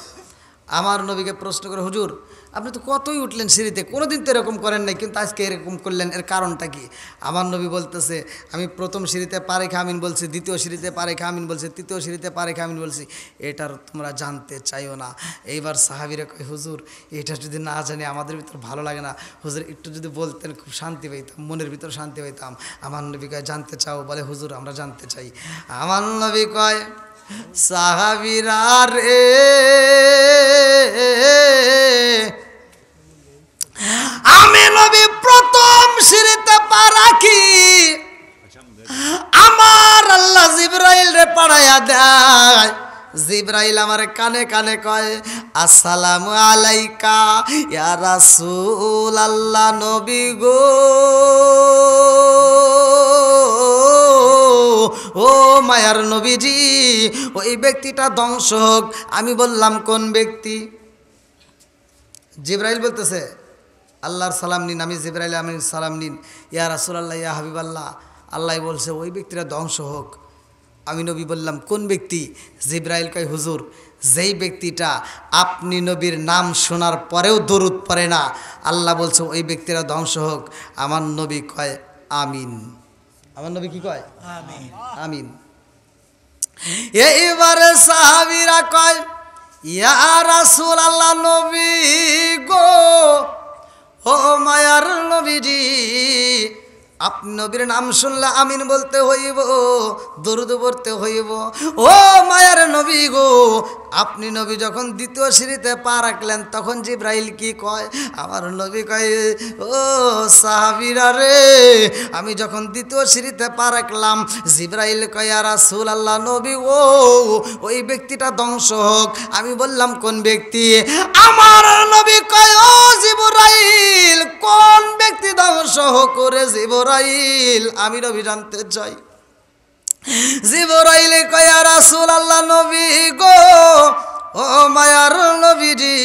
আমার নবীকে প্রশ্ন করে, হুজুর আপনি তো কতই উঠলেন সিঁড়িতে, কোনোদিন তো এরকম করেন নাই, কিন্তু আজকে এরকম করলেন, এর কারণটা কি? আমার নবী বলতেছে, আমি প্রথম সিঁড়িতে পা রেখে আমিন বলছি, দ্বিতীয় সিঁড়িতে পা রেখে আমিন বলছি, তৃতীয় সিঁড়িতে পা রেখে আমিন বলছি, এটার তোমরা জানতে চাইও না। এইবার সাহাবীরা কয়, হুজুর এটা যদি না জানি আমাদের ভিতর ভালো লাগে না, হুজুর একটু যদি বলতেন খুব শান্তি পাইতাম, মনের ভিতর শান্তি পাইতাম। আমার নবী কয়, জানতে চাও? বলে হুজুর আমরা জানতে চাই। আমার নবী কয়, সাহাবীরা রে, আমি নবী প্রথম সিঁড়িতে পা রাখি, আমার আল্লাহ জিবরাইল রে পাঠাইয়া দেয়। জিবরাইল আমার কানে কানে কয়, আসসালামু আলাইকা ইয়া রাসূলুল্লাহ, নবী গো, ও মায়ার নবীজি, ওই ব্যক্তিটা ধ্বংস হোক। আমি বললাম কোন ব্যক্তি? জিবরাইল বলতেছে আল্লাহর সালাম নিন, আমি জিবরাইল আমিন সালাম নিন। ইয়া রাসূলুল্লাহ, ইয়া হাবিবাল্লাহ, আল্লাহ বলছে ওই ব্যক্তিটা ধ্বংস হোক। আমি নবী বললাম কোন ব্যক্তি? জিবরাইল কয়, হুজুর যেই ব্যক্তিটা আপনি নবীর নাম শোনার পরেও দরুদ পড়ে না, আল্লাহ বলছে ওই ব্যক্তিরা ধ্বংস হোক। আমার নবী কয় আমিন। আমার নবী কি কয়? আমিন আমিন। এইবারে সাহাবীরা কয়, ইয়া রাসূলুল্লাহ, নবী গো, ও মায়ার নবীজি, আপনি নবীর নাম শুনলে আমিন বলতে হইব, দরুদ পড়তে হইব। ও মায়ার নবী গো, আপনি নবী যখন দ্বিতীয় সিঁড়িতে পা রাখলেন তখন জিব্রাইল কি কয়? আমার নবী কয়, ও সাহাবীরা রে, আমি যখন দ্বিতীয় সিঁড়িতে পা রাখলাম জিব্রাইল কয়, ইয়া রাসূলুল্লাহ নবী ও ওই ব্যক্তিটা ধ্বংস হোক। আমি বললাম কোন ব্যক্তি? আমার নবী কয়, ও জিব্রাইল, কোন ব্যক্তি ধ্বংস হোক রে জিব্রাইল, আমি নবী জানতে চাই। জিব্রাইল কয়, ইয়া রাসূলুল্লাহ নবী গো, ও মায়ার নবীজি,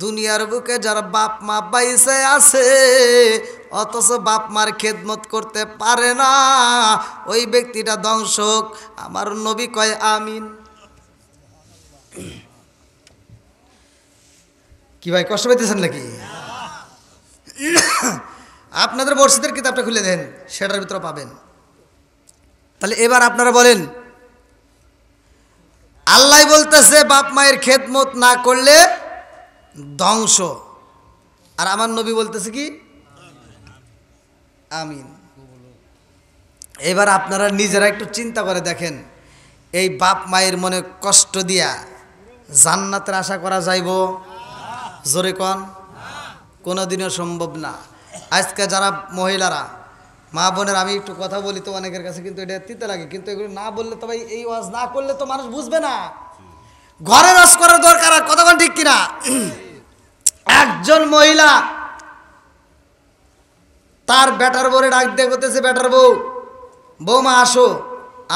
দুনিয়ার বুকে যার বাপ মা বাইসে আছে অথচ বাপ মার খেদমত করতে পারে না, ওই ব্যক্তিটা ধ্বংস হোক। আমার নবী কয় আমিন। কি ভাই কষ্ট পাইতেছেন নাকি? আপনাদের মসজিদের কিতাবটা খুলে দেন, সেটার ভিতরে পাবেন। তাহলে এবার আপনারা বলেন, আল্লাহ বলতেছে বাপ মায়ের খেদমত না করলে ধ্বংস, আর আমার নবী বলতেছে কি আমিন। এবার আপনারা নিজেরা একটু চিন্তা করে দেখেন, এই বাপ মায়ের মনে কষ্ট দিয়া জান্নাতের আশা করা যাইব? জোরে কন, কোনোদিনও সম্ভব না। আজকে যারা মহিলারা, মা বোনের, আমি একটু কথা বলি তো অনেকের কাছে কিন্তু এটা তিতে লাগে, কিন্তু এগুলো না বললে তো ভাই, এই ওয়াজ না করলে তো মানুষ বুঝবে না। ঘরে ওয়াজ করার দরকার, আর কথা বল ঠিক কিনা? একজন মহিলা তার বেটার বউরে ডাক দিয়ে করতেছে, বেটার বউ, বৌমা আসো,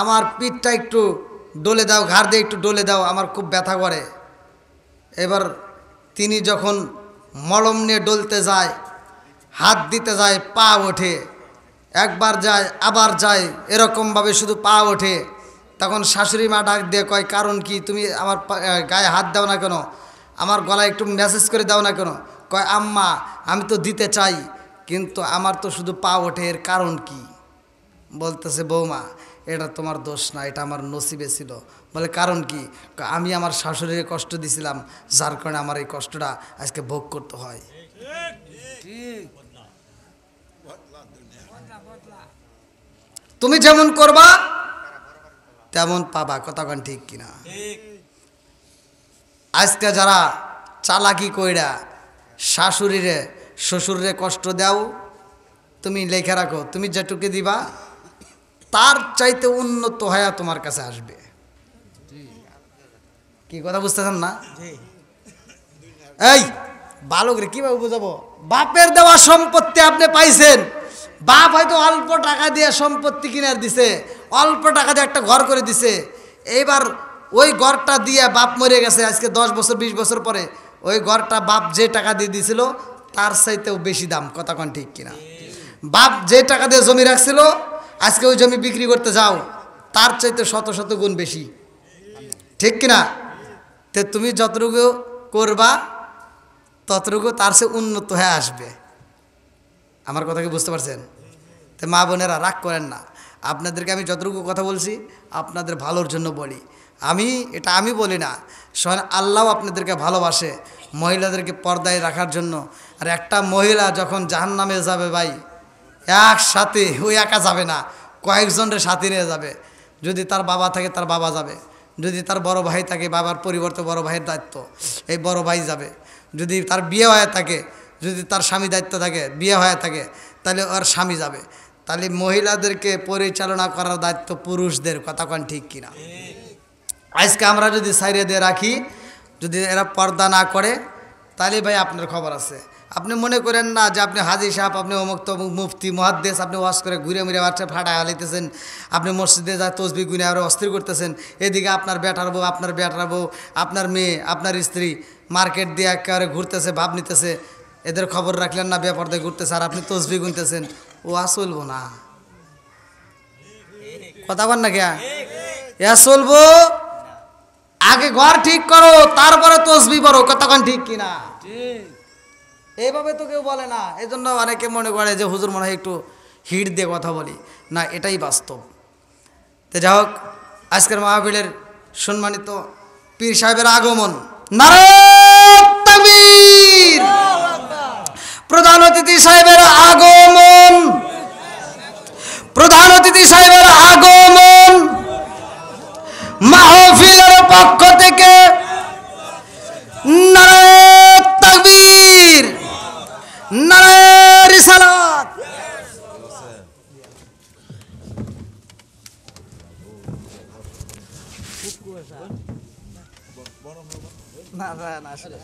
আমার পিঠটা একটু ডলে দাও, ঘাড় দিয়ে একটু ডলে দাও, আমার খুব ব্যথা করে। এবার তিনি যখন মলম নিয়ে ডলতে যায়, হাত দিতে যায়, পা ওঠে, একবার যায় আবার যায়, এরকমভাবে শুধু পা ওঠে। তখন শাশুড়ি মা ডাক দিয়ে কয়, কারণ কি, তুমি আমার গায়ে হাত দাও না কেন, আমার গলায় একটু মেসেজ করে দাও না কেন? কয়, আম্মা আমি তো দিতে চাই কিন্তু আমার তো শুধু পা ওঠে, এর কারণ কি? বলতেছে, বৌমা এটা তোমার দোষ না, এটা আমার নসিবে ছিল। বলে কারণ কি? আমি আমার শাশুড়িকে কষ্ট দিছিলাম, যার কারণে আমার এই কষ্টটা আজকে ভোগ করতে হয়। তুমি যেমন করবা তেমন পাবা, কতক্ষণ ঠিক কিনা? আজকে যারা চালাকি কইরা শাশুড়িরে শ্বশুরে কষ্ট দাও, তুমি লেখা রাখো, তুমি যেটুকু দিবা তার চাইতে উন্নত হয়ে তোমার কাছে আসবে। কি কথা বুঝতেছেন না? এই বালকরে কিভাবে বুঝাবো? বাপের দেওয়া সম্পত্তি আপনি পাইছেন, বাপ হয়তো অল্প টাকা দিয়ে সম্পত্তি কিনার দিছে, অল্প টাকা দিয়ে একটা ঘর করে দিছে। এইবার ওই ঘরটা দিয়ে বাপ মরে গেছে, আজকে 10 বছর 20 বছর পরে ওই ঘরটা বাপ যে টাকা দিয়ে দিছিল তার চাইতেও বেশি দাম, কতক্ষণ ঠিক কিনা? বাপ যে টাকা দিয়ে জমি রাখছিল, আজকে ওই জমি বিক্রি করতে যাও, তার চাইতে শত শত গুণ বেশি, ঠিক কিনা? তো তুমি যতটুকু করবা ততটুকু তার চেয়ে উন্নত হয়ে আসবে। আমার কথা কি বুঝতে পারছেন? তো মা বোনেরা রাগ করেন না, আপনাদেরকে আমি যতটুকু কথা বলছি আপনাদের ভালোর জন্য বলি। আমি বলি না, স্বয়ং আল্লাহ আপনাদেরকে ভালোবাসে মহিলাদেরকে পর্দায় রাখার জন্য। আর একটা মহিলা যখন জাহান্নামে যাবে ভাই, একসাথে ওই একা যাবে না, কয়েকজনের সাথে নিয়ে যাবে। যদি তার বাবা থাকে তার বাবা যাবে, যদি তার বড় ভাই থাকে বাবার পরিবর্তে বড় ভাইয়ের দায়িত্ব এই বড় ভাই যাবে, যদি তার বিয়ে হয়ে থাকে, যদি তার স্বামী দায়িত্ব থাকে, বিয়ে হয়ে থাকে, তাহলে ওর স্বামী যাবে। তাহলে মহিলাদেরকে পরিচালনা করার দায়িত্ব পুরুষদের, কতক্ষণ ঠিক কিনা? আজকে আমরা যদি সাইরে দিয়ে রাখি, যদি এরা পর্দা না করে, তাহলে ভাই আপনার খবর আছে। আপনি মনে করেন না যে আপনি হাজি সাহেব, আপনি অমুক তমুক মুফতি মহাদ্দেশ, আপনি ওয়াজ করে ঘুরে মুড়ে বাচ্চা ফাটায় হালাইতেছেন, আপনি মসজিদে যা তসবি গুনে আরও অস্থির করতেছেন। এদিকে আপনার বেটার বউ, আপনার মেয়ে, আপনার স্ত্রী মার্কেট দিয়ে একেবারে ঘুরতেছে, ভাব নিতেছে, এদের খবর রাখলেন না, ব্যাপারটা ঘুরতেছে, আর আপনি তসবি গুনতেছেন। ওয়াজ চলবো না, কথা বল না কে? চলবো। আগে ঘর ঠিক করো, তারপরে তসবি পড়ো, কতক্ষণ ঠিক কিনা? এইভাবে তো কেউ বলে না। এই জন্য অনেকে মনে করে যে হুজুর মনে হয় একটু হিট দিয়ে কথা বলি, না এটাই বাস্তব। তো যাই হোক, আজকের মাহফিলের সম্মানিত পীর সাহেবের আগমন, নারে তাকবীর, প্রধান অতিথি সাহেবের আগমন, প্রধান অতিথি সাহেবের আগমন। মাহফিলের পক্ষ থেকে নারায়ে তাকবীর, নারায়ে রিসালাত। না না আসলে